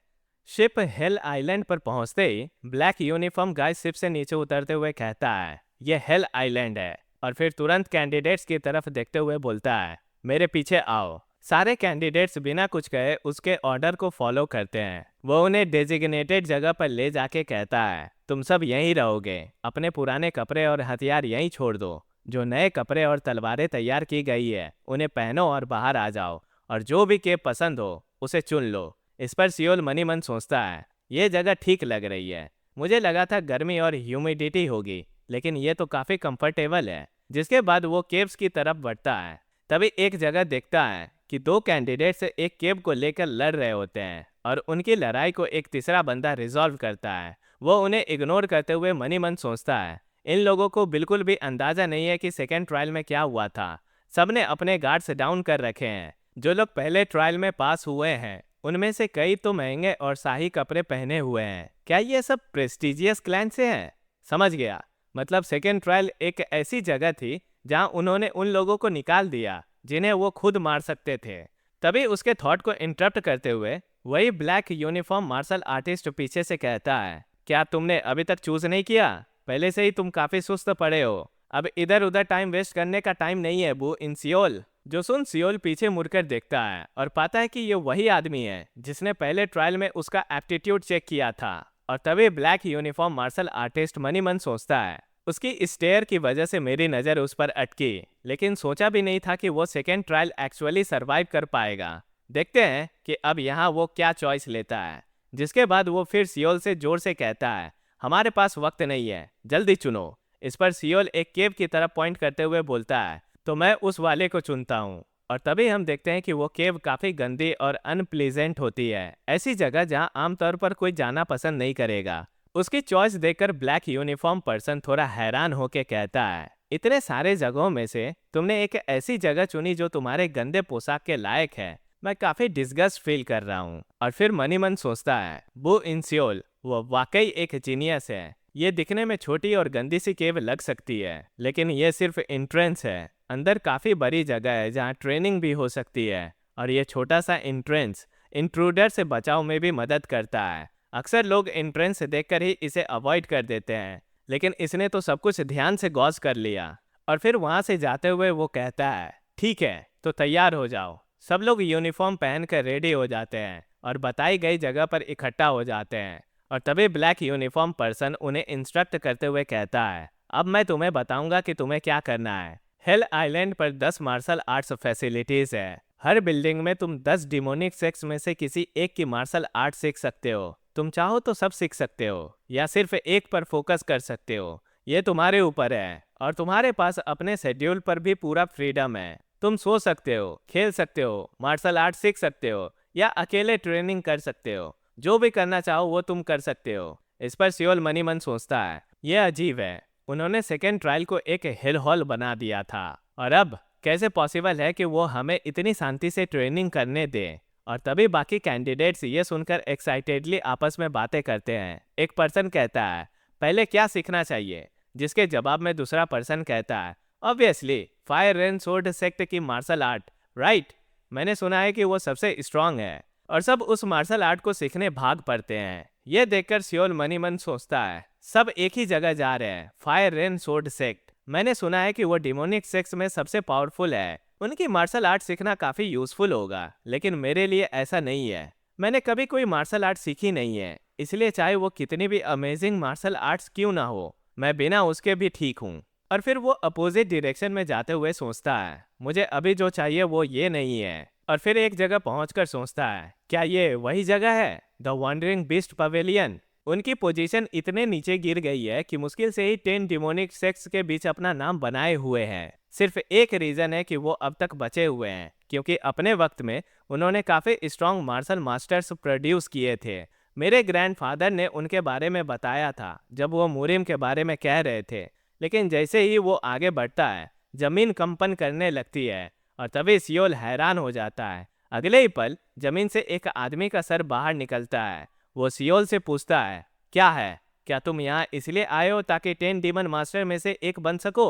शिप हेल आइलैंड पर पहुंचते ही ब्लैक यूनिफॉर्म गाय शिप से नीचे उतरते हुए कहता है, यह हेल आइलैंड है। और फिर तुरंत कैंडिडेट्स की तरफ देखते हुए बोलता है, मेरे पीछे आओ। सारे कैंडिडेट्स बिना कुछ कहे उसके ऑर्डर को फॉलो करते हैं। वो उन्हें डेजिग्नेटेड जगह पर ले जाके कहता है, तुम सब यहीं रहोगे, अपने पुराने कपड़े और हथियार यहीं छोड़ दो। जो नए कपड़े और तलवारें तैयार की गई है उन्हें पहनो और बाहर आ जाओ, और जो भी केप पसंद हो उसे चुन लो। इस पर सियोल मनी मन सोचता है, ये जगह ठीक लग रही है। मुझे लगा था गर्मी और ह्यूमिडिटी होगी, लेकिन ये तो काफ़ी कंफर्टेबल है। जिसके बाद वो केव्स की तरफ बढ़ता है। तभी एक जगह देखता है कि दो कैंडिडेट्स एक केव को लेकर लड़ रहे होते हैं और उनकी लड़ाई को एक तीसरा बंदा रिजॉल्व करता है। वो उन्हें इग्नोर करते हुए मनी मन सोचता है, इन लोगों को बिल्कुल भी अंदाजा नहीं है कि सेकेंड ट्रायल में क्या हुआ था। सबने अपने गार्ड्स डाउन कर रखे हैं। जो लोग पहले ट्रायल में पास हुए हैं उनमें से कई तो महंगे और शाही कपड़े पहने हुए हैं। क्या ये सब प्रेस्टिजियस क्लैन से हैं? समझ गया, मतलब सेकेंड ट्रायल एक ऐसी जगह थी जहां उन्होंने उन लोगों को निकाल दिया जिन्हें वो खुद मार सकते थे। तभी उसके थॉट को इंटरप्ट करते हुए वही ब्लैक यूनिफॉर्म मार्शल आर्टिस्ट पीछे से कहता है, क्या तुमने अभी तक चूज नहीं किया? पहले से ही तुम काफी सुस्त पड़े हो। अब इधर उधर टाइम वेस्ट करने का टाइम नहीं है बू इन सियोल। जो सुन सियोल पीछे मुड़कर देखता है और पाता है कि ये वही आदमी है जिसने पहले ट्रायल में उसका एप्टीट्यूड चेक किया था। और तभी ब्लैक यूनिफॉर्म मार्शल आर्टिस्ट मनी मन सोचता है, उसकी स्टेयर की वजह से मेरी नज़र उस पर अटकी, लेकिन सोचा भी नहीं था कि वो सेकेंड ट्रायल एक्चुअली सरवाइव कर पाएगा। देखते हैं कि अब यहाँ वो क्या चॉइस लेता है। जिसके बाद वो फिर सियोल से जोर से कहता है, हमारे पास वक्त नहीं है, जल्दी चुनो। इस पर सियोल एक केव की तरफ पॉइंट करते हुए बोलता है, तो मैं उस वाले को चुनता हूँ। और तभी हम देखते हैं कि वो केव काफ़ी गंदी और अनप्लीजेंट होती है, ऐसी जगह जहाँ आमतौर पर कोई जाना पसंद नहीं करेगा। उसकी चॉइस देखकर ब्लैक यूनिफॉर्म पर्सन थोड़ा हैरान होकर कहता है, इतने सारे जगहों में से तुमने एक ऐसी जगह चुनी जो तुम्हारे गंदे पोशाक के लायक है। मैं काफ़ी डिस्गस्ट फील कर रहा हूँ। और फिर मनी मन सोचता है, बू इन सियोल वो वाकई एक जीनियस है। ये दिखने में छोटी और गंदी सी केव लग सकती है, लेकिन ये सिर्फ एंट्रेंस है। अंदर काफ़ी बड़ी जगह है जहाँ ट्रेनिंग भी हो सकती है। और ये छोटा सा एंट्रेंस इंट्रूडर से बचाव में भी मदद करता है। अक्सर लोग एंट्रेंस देखकर ही इसे अवॉइड कर देते हैं, लेकिन इसने तो सब कुछ ध्यान से गौर कर लिया। और फिर वहाँ से जाते हुए वो कहता है, ठीक है तो तैयार हो जाओ। सब लोग यूनिफॉर्म पहनकर रेडी हो जाते हैं और बताई गई जगह पर इकट्ठा हो जाते हैं। और तभी ब्लैक यूनिफॉर्म पर्सन उन्हें इंस्ट्रक्ट करते हुए कहता है, अब मैं तुम्हें बताऊंगा कि तुम्हें क्या करना है। हेल आइलैंड पर 10 मार्शल आर्ट्स फैसिलिटीज है। हर बिल्डिंग में तुम 10 डिमोनिक सेक्स में से किसी एक की मार्शल आर्ट सीख सकते हो। तुम चाहो तो सब सीख सकते हो या सिर्फ एक पर फोकस कर सकते हो, ये तुम्हारे ऊपर है। और तुम्हारे पास अपने शेड्यूल पर भी पूरा फ्रीडम है। तुम सो सकते हो, खेल सकते हो, मार्शल आर्ट सीख सकते हो या अकेले ट्रेनिंग कर सकते हो। जो भी करना चाहो वो तुम कर सकते हो। इस पर सियोल मनी मन सोचता है, यह अजीब है। उन्होंने सेकेंड ट्रायल को एक हिल हॉल बना दिया था और अब कैसे पॉसिबल है कि वो हमें इतनी शांति से ट्रेनिंग करने दे। और तभी बाकी कैंडिडेट्स ये सुनकर एक्साइटेडली आपस में बातें करते हैं। एक पर्सन कहता है, पहले क्या सीखना चाहिए? जिसके जवाब में दूसरा पर्सन कहता है, obviously fire and sword sect की मार्शल आर्ट, राइट? मैंने सुना है कि वो सबसे स्ट्रांग है। और सब उस मार्शल आर्ट को सीखने भाग पड़ते हैं। ये देखकर सियोल मनी मन सोचता है, सब एक ही जगह जा रहे हैं, फायर एंड स्वॉर्ड सेक्ट। मैंने सुना है कि वो डिमोनिक सेक्ट्स में सबसे पावरफुल है। उनकी मार्शल आर्ट सीखना काफी यूजफुल होगा, लेकिन मेरे लिए ऐसा नहीं है। मैंने कभी कोई मार्शल आर्ट सीखी नहीं है, इसलिए चाहे वो कितनी भी अमेजिंग मार्शल आर्ट्स क्यों ना हो, मैं बिना उसके भी ठीक हूँ। और फिर वो अपोजिट डायरेक्शन में जाते हुए सोचता है, मुझे अभी जो चाहिए वो ये नहीं है। और फिर एक जगह पहुंचकर सोचता है, क्या ये वही जगह है, द वॉन्डरिंग बीस्ट पवेलियन? उनकी पोजीशन इतने नीचे गिर गई है कि मुश्किल से ही 10 डिमोनिक सेक्ट्स के बीच अपना नाम बनाए हुए हैं। सिर्फ एक रीजन है कि वो अब तक बचे हुए हैं, क्योंकि अपने वक्त में उन्होंने काफी स्ट्रॉन्ग मार्शल मास्टर्स प्रोड्यूस किए थे। मेरे ग्रैंडफादर ने उनके बारे में बताया था जब वो मुरिम के बारे में कह रहे थे। लेकिन जैसे ही वो आगे बढ़ता है, जमीन कंपन करने लगती है और तभी सियोल हैरान हो जाता है। अगले ही पल जमीन से एक आदमी का सर बाहर निकलता है। वो सियोल से पूछता है, क्या है? क्या तुम यहाँ इसलिए आए हो ताकि 10 डीमन मास्टर में से एक बन सको?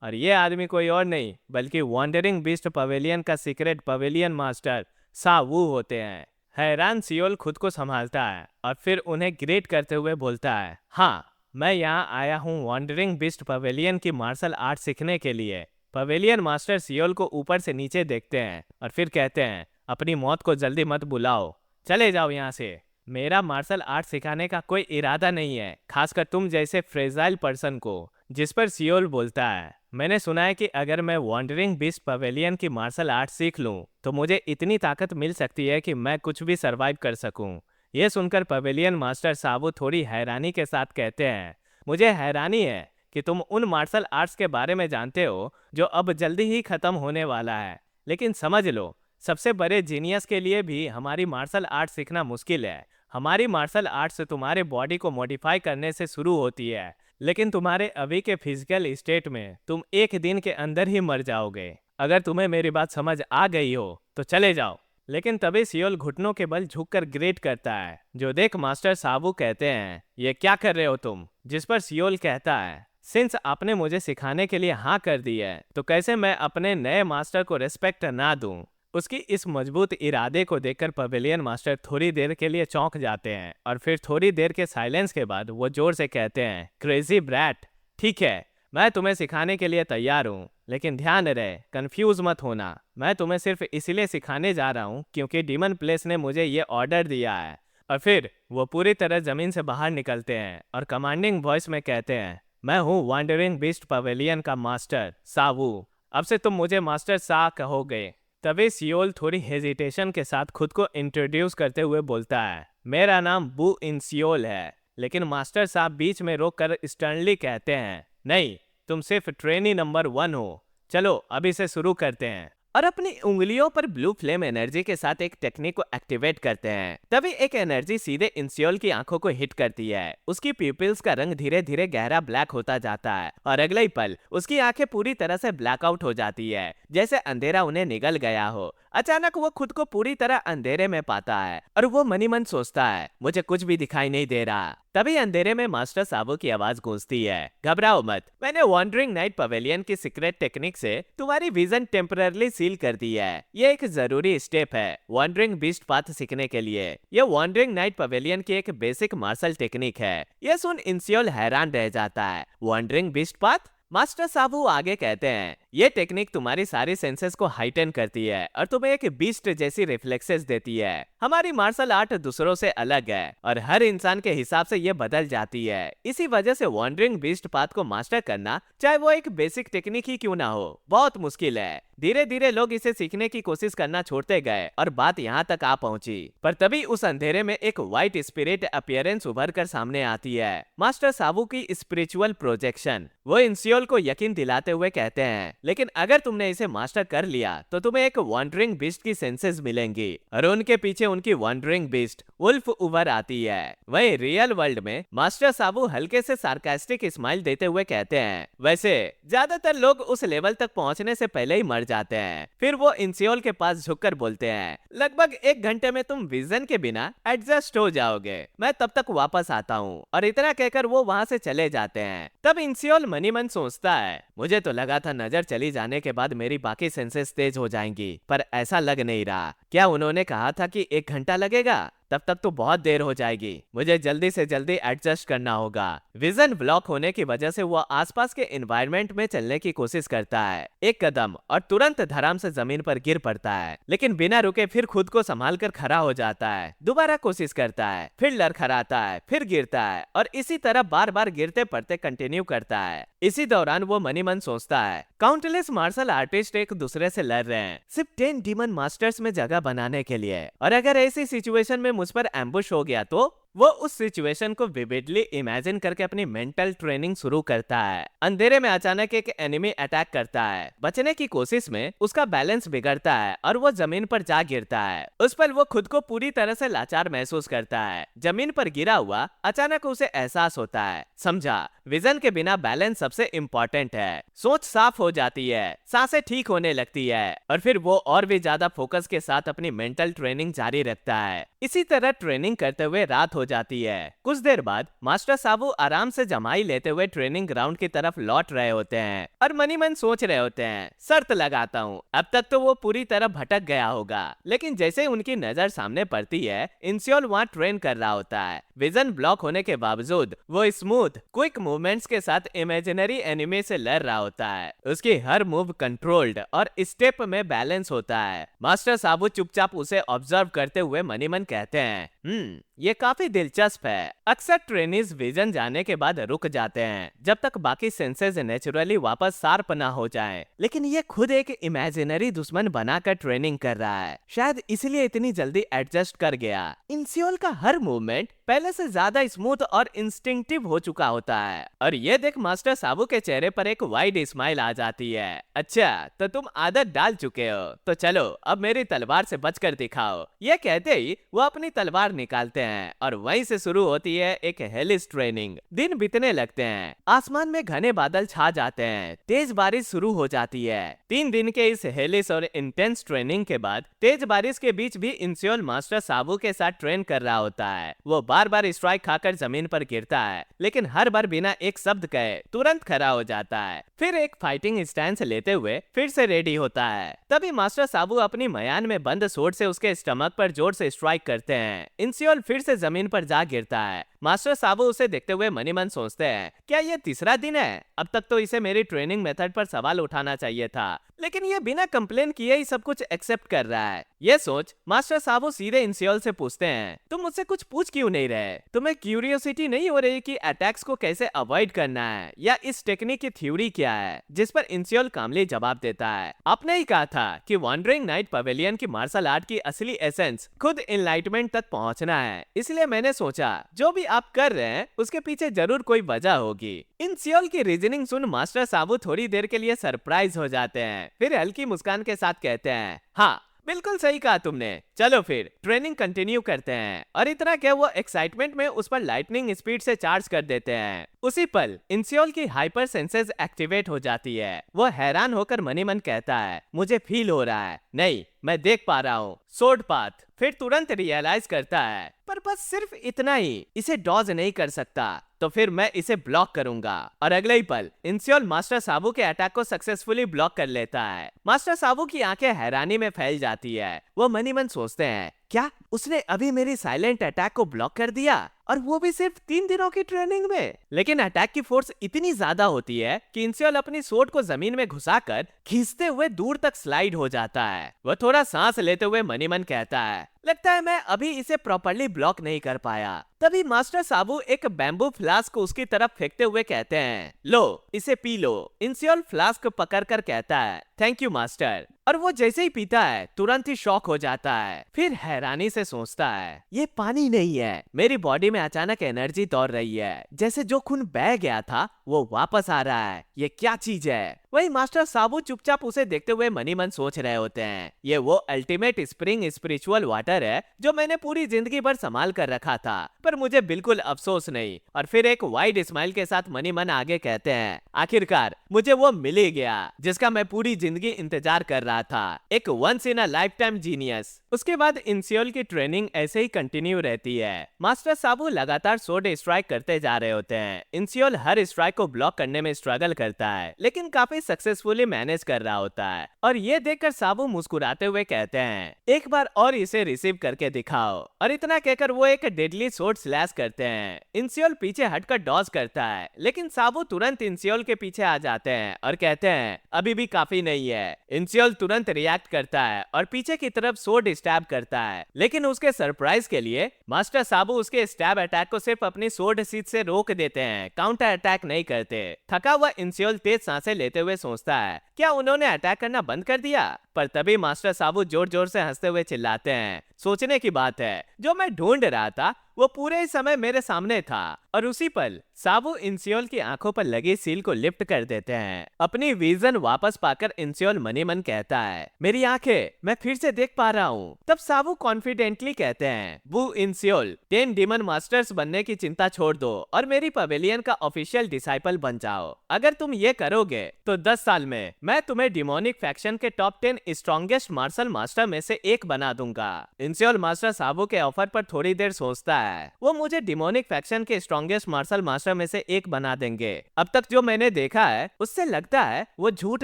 और ये आदमी कोई और नहीं बल्कि वॉन्डरिंग बीस्ट पवेलियन का सीक्रेट पवेलियन मास्टर सा वू होते हैं। हैरान सियोल खुद को संभालता है और फिर उन्हें ग्रेट करते हुए बोलता है, हाँ, मैं यहाँ आया हूँ वॉन्डरिंग बीस्ट पवेलियन की मार्शल आर्ट सीखने के लिए। पवेलियन मास्टर सियोल को ऊपर से नीचे देखते हैं और फिर कहते हैं, अपनी मौत को जल्दी मत बुलाओ, चले जाओ यहाँ से। मेरा मार्शल आर्ट सिखाने का कोई इरादा नहीं है, खासकर तुम जैसे फ्रेजाइल पर्सन को। जिस पर सियोल बोलता है, मैंने सुना है कि अगर मैं वॉन्डरिंग बीस्ट पवेलियन की मार्शल आर्ट सीख लूं तो मुझे इतनी ताकत मिल सकती है कि मैं कुछ भी सरवाइव कर सकूं। यह सुनकर पवेलियन मास्टर साबू थोड़ी हैरानी के साथ कहते हैं, मुझे हैरानी है कि तुम उन मार्शल आर्ट्स के बारे में जानते हो जो अब जल्दी ही खत्म होने वाला है। लेकिन समझ लो, सबसे बड़े जीनियस के लिए भी हमारी मार्शल आर्ट सीखना मुश्किल है। हमारी मार्शल आर्ट्स तुम्हारे बॉडी को मॉडिफाई करने से शुरू होती है, लेकिन तुम्हारे अभी के फिजिकल स्टेट में तुम एक दिन के अंदर ही मर जाओगे। अगर तुम्हें मेरी बात समझ आ गई हो तो चले जाओ। लेकिन तभी सियोल घुटनों के बल झुककर ग्रेट करता है। जो देख मास्टर साबू कहते हैं, ये क्या कर रहे हो तुम? जिस पर सियोल कहता है, सिंस आपने मुझे सिखाने के लिए हाँ कर दी है तो कैसे मैं अपने नए मास्टर को रिस्पेक्ट ना दूं? उसकी इस मजबूत इरादे को देखकर पवेलियन मास्टर थोड़ी देर के लिए चौंक जाते हैं और फिर थोड़ी देर के साइलेंस के बाद वो जोर से कहते हैं, क्रेजी ब्रैट, ठीक है, मैं तुम्हें सिखाने के लिए तैयार हूँ, लेकिन ध्यान रहे, कंफ्यूज मत होना। मैं तुम्हें सिर्फ इसलिए सिखाने जा रहा हूँ क्योंकि डीमन प्लेस ने मुझे ये ऑर्डर दिया है। और फिर वो पूरी तरह जमीन से बाहर निकलते हैं और कमांडिंग वॉइस में कहते हैं, मैं हूँ वॉन्डरिंग बीस्ट पवेलियन का मास्टर सावू। अब से तुम मुझे मास्टर सा कहोगे। तभी सियोल थोड़ी हेजिटेशन के साथ खुद को इंट्रोड्यूस करते हुए बोलता है, मेरा नाम बू इन सियोल है। लेकिन मास्टर साहब बीच में रोककर स्टर्नली कहते हैं, नहीं, तुम सिर्फ ट्रेनी नंबर 1 हो। चलो अभी से शुरू करते हैं। और अपनी उंगलियों पर ब्लू फ्लेम एनर्जी के साथ एक टेक्निक को एक्टिवेट करते हैं। तभी एक एनर्जी सीधे इंसियोल की आंखों को हिट करती है। उसकी प्यूपिल्स का रंग धीरे धीरे गहरा ब्लैक होता जाता है और अगले ही पल उसकी आंखें पूरी तरह से ब्लैकआउट हो जाती है, जैसे अंधेरा उन्हें निगल गया हो। अचानक वो खुद को पूरी तरह अंधेरे में पाता है और वो मनी मन सोचता है, मुझे कुछ भी दिखाई नहीं दे रहा। तभी अंधेरे में मास्टर साबू की आवाज गूंजती है, घबराओ मत, मैंने वॉन्डरिंग नाइट पवेलियन की सीक्रेट टेक्निक से तुम्हारी विजन टेम्पररली सील कर दी है। ये एक जरूरी स्टेप है वॉन्डरिंग बीस्ट पाथ सीखने के लिए। ये वॉन्डरिंग नाइट पवेलियन की एक बेसिक मार्शल टेक्निक है। यह सुन इंसियोल हैरान रह जाता है, वॉन्डरिंग बीस्ट पाथ? मास्टर साबू आगे कहते हैं, ये टेक्निक तुम्हारी सारी सेंसेस को हाइटन करती है और तुम्हें एक बीस्ट जैसी रिफ्लेक्सेस देती है। हमारी मार्शल आर्ट दूसरों से अलग है और हर इंसान के हिसाब से ये बदल जाती है। इसी वजह से वॉन्डरिंग बीस्ट पाथ को मास्टर करना, चाहे वो एक बेसिक टेक्निक ही क्यों ना हो, बहुत मुश्किल है। धीरे धीरे लोग इसे सीखने की कोशिश करना छोड़ते गए और बात यहाँ तक आ पहुंची। पर तभी उस अंधेरे में एक व्हाइट स्पिरिट अपीयरेंस उभर कर सामने आती है, मास्टर साबू की स्पिरिचुअल प्रोजेक्शन। वो इंसियोल को यकीन दिलाते हुए कहते हैं, लेकिन अगर तुमने इसे मास्टर कर लिया तो तुम्हें एक वॉन्डरिंग बीस्ट की सेंसेस मिलेंगी और उनके पीछे उनकी वॉन्डरिंग बीस्ट वुल्फ उभर आती है। वहीं रियल वर्ल्ड में मास्टर साबू हल्के से सार्कास्टिक स्माइल देते हुए कहते हैं, वैसे ज्यादातर लोग उस लेवल तक पहुंचने से पहले ही मर जाते हैं। फिर वो इंसियोल के पास झुककर बोलते हैं, लगभग 1 घंटे में तुम विजन के बिना एडजस्ट हो जाओगे, मैं तब तक वापस आता हूँ। और इतना कहकर वो वहाँ से चले जाते हैं। तब इंसियोल मनी मन सोचता है, मुझे तो लगा था नजर चली जाने के बाद मेरी बाकी सेंसेस तेज हो जाएंगी, पर ऐसा लग नहीं रहा। क्या उन्होंने कहा था कि 1 घंटा लगेगा? तब तक तो बहुत देर हो जाएगी, मुझे जल्दी से जल्दी एडजस्ट करना होगा। विजन ब्लॉक होने की वजह से वो आसपास के एनवायरनमेंट में चलने की कोशिश करता है, 1 कदम और तुरंत धड़ाम से जमीन पर गिर पड़ता है, लेकिन बिना रुके फिर खुद को संभाल कर खड़ा हो जाता है। दोबारा कोशिश करता है, फिर लड़खड़ाता है, फिर गिरता है और इसी तरह बार बार गिरते पड़ते कंटिन्यू करता है। इसी दौरान वो मनी मन सोचता है, काउंटलेस मार्शल आर्टिस्ट एक दूसरे से लड़ रहे हैं सिर्फ 10 डीमन मास्टर्स में जगह बनाने के लिए, और अगर ऐसी सिचुएशन में मुझ पर एम्बुश हो गया तो वो उस सिचुएशन को विविडली इमेजिन करके अपनी मेंटल ट्रेनिंग शुरू करता है। अंधेरे में अचानक एक एनिमी अटैक करता है, बचने की कोशिश में उसका बैलेंस बिगड़ता है और वो जमीन पर जा गिरता है। उस पर वो खुद को पूरी तरह से लाचार महसूस करता है। जमीन पर गिरा हुआ अचानक उसे एहसास होता है, समझा विजन के बिना बैलेंस सबसे इम्पोर्टेंट है। सोच साफ हो जाती है, सांसें ठीक होने लगती है और फिर वो और भी ज्यादा फोकस के साथ अपनी मेंटल ट्रेनिंग जारी रखता है। इसी तरह ट्रेनिंग करते हुए रात हो जाती है। कुछ देर बाद मास्टर साबू आराम से जमाई लेते हुए ट्रेनिंग ग्राउंड की तरफ लौट रहे होते हैं और मनी मन सोच रहे होते हैं, शर्त लगाता हूँ अब तक तो वो पूरी तरह भटक गया होगा। लेकिन जैसे उनकी नजर सामने पड़ती है, इंसियोल वहाँ ट्रेन कर रहा होता है। विजन ब्लॉक होने के बावजूद वो स्मूथ क्विक मूवमेंट्स के साथ इमेजिनरी एनिमी से लड़ रहा होता है। उसकी हर मूव कंट्रोल्ड और स्टेप में बैलेंस होता है। मास्टर साबू चुपचाप उसे ऑब्जर्व करते हुए मनी मन कहते हैं, ये काफी दिलचस्प है। अक्सर ट्रेनीज विजन जाने के बाद रुक जाते हैं जब तक बाकी सेंसेस नेचुरली वापस शार्प ना हो जाएं, लेकिन ये खुद एक इमेजिनरी दुश्मन बनाकर ट्रेनिंग कर रहा है, शायद इसलिए इतनी जल्दी एडजस्ट कर गया। इंसियोल का हर मूवमेंट पहले से ज्यादा स्मूथ और इंस्टिंक्टिव हो चुका होता है और ये देख मास्टर साबू के चेहरे पर एक वाइड स्माइल आ जाती है। अच्छा, तो तुम आदत डाल चुके हो, तो चलो अब मेरी तलवार से बचकर दिखाओ। ये कहते ही वो अपनी तलवार निकालते हैं और वहीं से शुरू होती है एक हेलिस ट्रेनिंग। दिन बीतने लगते हैं, आसमान में घने बादल छा जाते हैं, तेज बारिश शुरू हो जाती है। 3 दिन के इस हेलिस और इंटेंस ट्रेनिंग के बाद तेज बारिश के बीच भी इंसियोल मास्टर साबू के साथ ट्रेन कर रहा होता है। वो बार बार स्ट्राइक खाकर जमीन पर गिरता है, लेकिन हर बार बिना एक शब्द कहे तुरंत खड़ा हो जाता है। फिर एक फाइटिंग स्टैंस लेते हुए फिर से रेडी होता है। तभी मास्टर साबू अपनी मयान में बंद सोर्ड से उसके स्टमक पर जोर से स्ट्राइक करते हैं। इंसियोल फिर से जमीन पर जा गिरता है। मास्टर साबू उसे देखते हुए मनी मन सोचते हैं, क्या ये तीसरा दिन है? अब तक तो इसे मेरी ट्रेनिंग मेथड पर सवाल उठाना चाहिए था, लेकिन ये बिना कंप्लेन किए ही सब कुछ एक्सेप्ट कर रहा है। ये सोच मास्टर साबू सीधे इंसियोल से पूछते हैं, तुम मुझसे कुछ पूछ क्यों नहीं रहे? तुम्हें क्यूरियोसिटी नहीं हो रही कि अटैक्स को कैसे अवॉइड करना है, या इस टेक्निक की थ्योरी क्या है? जिस पर इंसियोल कामली जवाब देता है, आपने ही कहा था कि वॉन्डरिंग नाइट पवेलियन की मार्शल आर्ट की असली एसेंस खुद एनलाइटमेंट तक पहुंचना है, इसलिए मैंने सोचा जो भी आप कर रहे हैं उसके पीछे जरूर कोई वजह होगी। इंसियोल की रीजनिंग सुन मास्टर साबू थोड़ी देर के लिए सरप्राइज हो जाते हैं, फिर हल्की मुस्कान के साथ कहते हैं, हाँ बिल्कुल सही कहा तुमने, चलो फिर ट्रेनिंग कंटिन्यू करते हैं। और इतना क्या, वो एक्साइटमेंट में उस पर लाइटनिंग स्पीड से चार्ज कर देते हैं। उसी पल इंसियोल की हाइपर सेंसेस एक्टिवेट हो जाती है। वो हैरान होकर मनी मन कहता है, मुझे फील हो रहा है, नहीं मैं देख पा रहा हूँ, सोर्ड पाथ। फिर तुरंत रियलाइज करता है, पर बस सिर्फ इतना ही, इसे डॉज नहीं कर सकता, तो फिर मैं इसे ब्लॉक करूंगा। और अगले ही पल इंसियोल मास्टर साबू के अटैक को सक्सेसफुली ब्लॉक कर लेता है। मास्टर साबू की आंखें हैरानी में फैल जाती है। वो मनी मन सोचते हैं, क्या उसने अभी मेरी साइलेंट अटैक को ब्लॉक कर दिया, और वो भी सिर्फ 3 दिनों की ट्रेनिंग में? लेकिन अटैक की फोर्स इतनी ज्यादा होती है कि इंसियोल अपनी सोर्ड को जमीन में घुसाकर खींचते हुए दूर तक स्लाइड हो जाता है। वो थोड़ा सांस लेते हुए मनी मन कहता है, लगता है मैं अभी इसे प्रॉपर्ली ब्लॉक नहीं कर पाया। तभी मास्टर साबू एक बैम्बू फ्लास्क को उसकी तरफ फेंकते हुए कहते हैं, लो इसे पी लो। इंसियोल फ्लास्क पकड़कर कहता है, थैंक यू मास्टर। और वो जैसे ही पीता है तुरंत ही शॉक हो जाता है। फिर हैरानी से सोचता है, ये पानी नहीं है, मेरी बॉडी में अचानक एनर्जी दौड़ रही है, जैसे जो खून बह गया था वो वापस आ रहा है। ये क्या चीज है? वही मास्टर साबू चुपचाप उसे देखते हुए मनी मन सोच रहे होते हैं, ये वो अल्टीमेट स्प्रिंग स्पिरिचुअल वाटर है जो मैंने पूरी जिंदगी भर संभाल कर रखा था, पर मुझे बिल्कुल अफसोस नहीं। और फिर एक वाइड स्माइल के साथ मनी मन आगे कहते हैं, आखिरकार मुझे वो मिल ही गया जिसका मैं पूरी जिंदगी इंतजार कर रहा था, एक once in a life time genius. उसके बाद इंसियोल की ट्रेनिंग ऐसे ही कंटिन्यू रहती है। मास्टर साबू लगातार सोड स्ट्राइक करते जा रहे होते हैं। इंसियोल हर स्ट्राइक को ब्लॉक करने में स्ट्रगल करता है, लेकिन काफी सक्सेसफुली मैनेज कर रहा होता है। और ये देखकर साबू मुस्कुराते हुए कहते हैं, एक बार और इसे रिसीव करके दिखाओ। और इतना कहकर वो एक डेडली सोड स्लैश करते हैं। इंसियोल पीछे हटकर डॉज करता है, लेकिन साबू तुरंत इंसियोल के पीछे आ जाते हैं और कहते हैं, अभी भी काफी नहीं है। इंसियोल तुरंत रिएक्ट करता है और पीछे की तरफ सोड स्टैब करता है, लेकिन उसके सरप्राइज के लिए मास्टर साबू उसके स्टैब अटैक को सिर्फ अपनी सोड सीट से रोक देते हैं, काउंटर अटैक नहीं करते। थका हुआ इंसियोल तेज सांसें लेते हुए सोचता है, क्या उन्होंने अटैक करना बंद कर दिया? पर तभी मास्टर साबू जोर जोर से हंसते हुए चिल्लाते हैं, सोचने की बात है, जो मैं ढूंढ रहा था वो पूरे ही समय मेरे सामने था। और उसी पल साबू इंसियोल की आंखों पर लगी सील को लिफ्ट कर देते हैं। अपनी विजन वापस पाकर इंसियोल मनी मन कहता है, मेरी आंखें मैं फिर से देख पा रहा हूँ। तब साबू कॉन्फिडेंटली कहते हैं, बू इंसियोल, 10 डीमन मास्टर्स बनने की चिंता छोड़ दो और मेरी पवेलियन का ऑफिशियल डिसाइपल बन जाओ। अगर तुम ये करोगे तो 10 साल में मैं तुम्हें डिमोनिक फैक्शन के टॉप 10 स्ट्रॉन्गेस्ट मार्शल मास्टर में से एक बना दूंगा। इंसियोल मास्टर साबू के ऑफर पर थोड़ी देर सोचता है। वो मुझे डिमोनिक फैक्शन के स्ट्रॉन्गेस्ट मार्शल मास्टर में से एक बना देंगे। अब तक जो मैंने देखा है उससे लगता है वो झूठ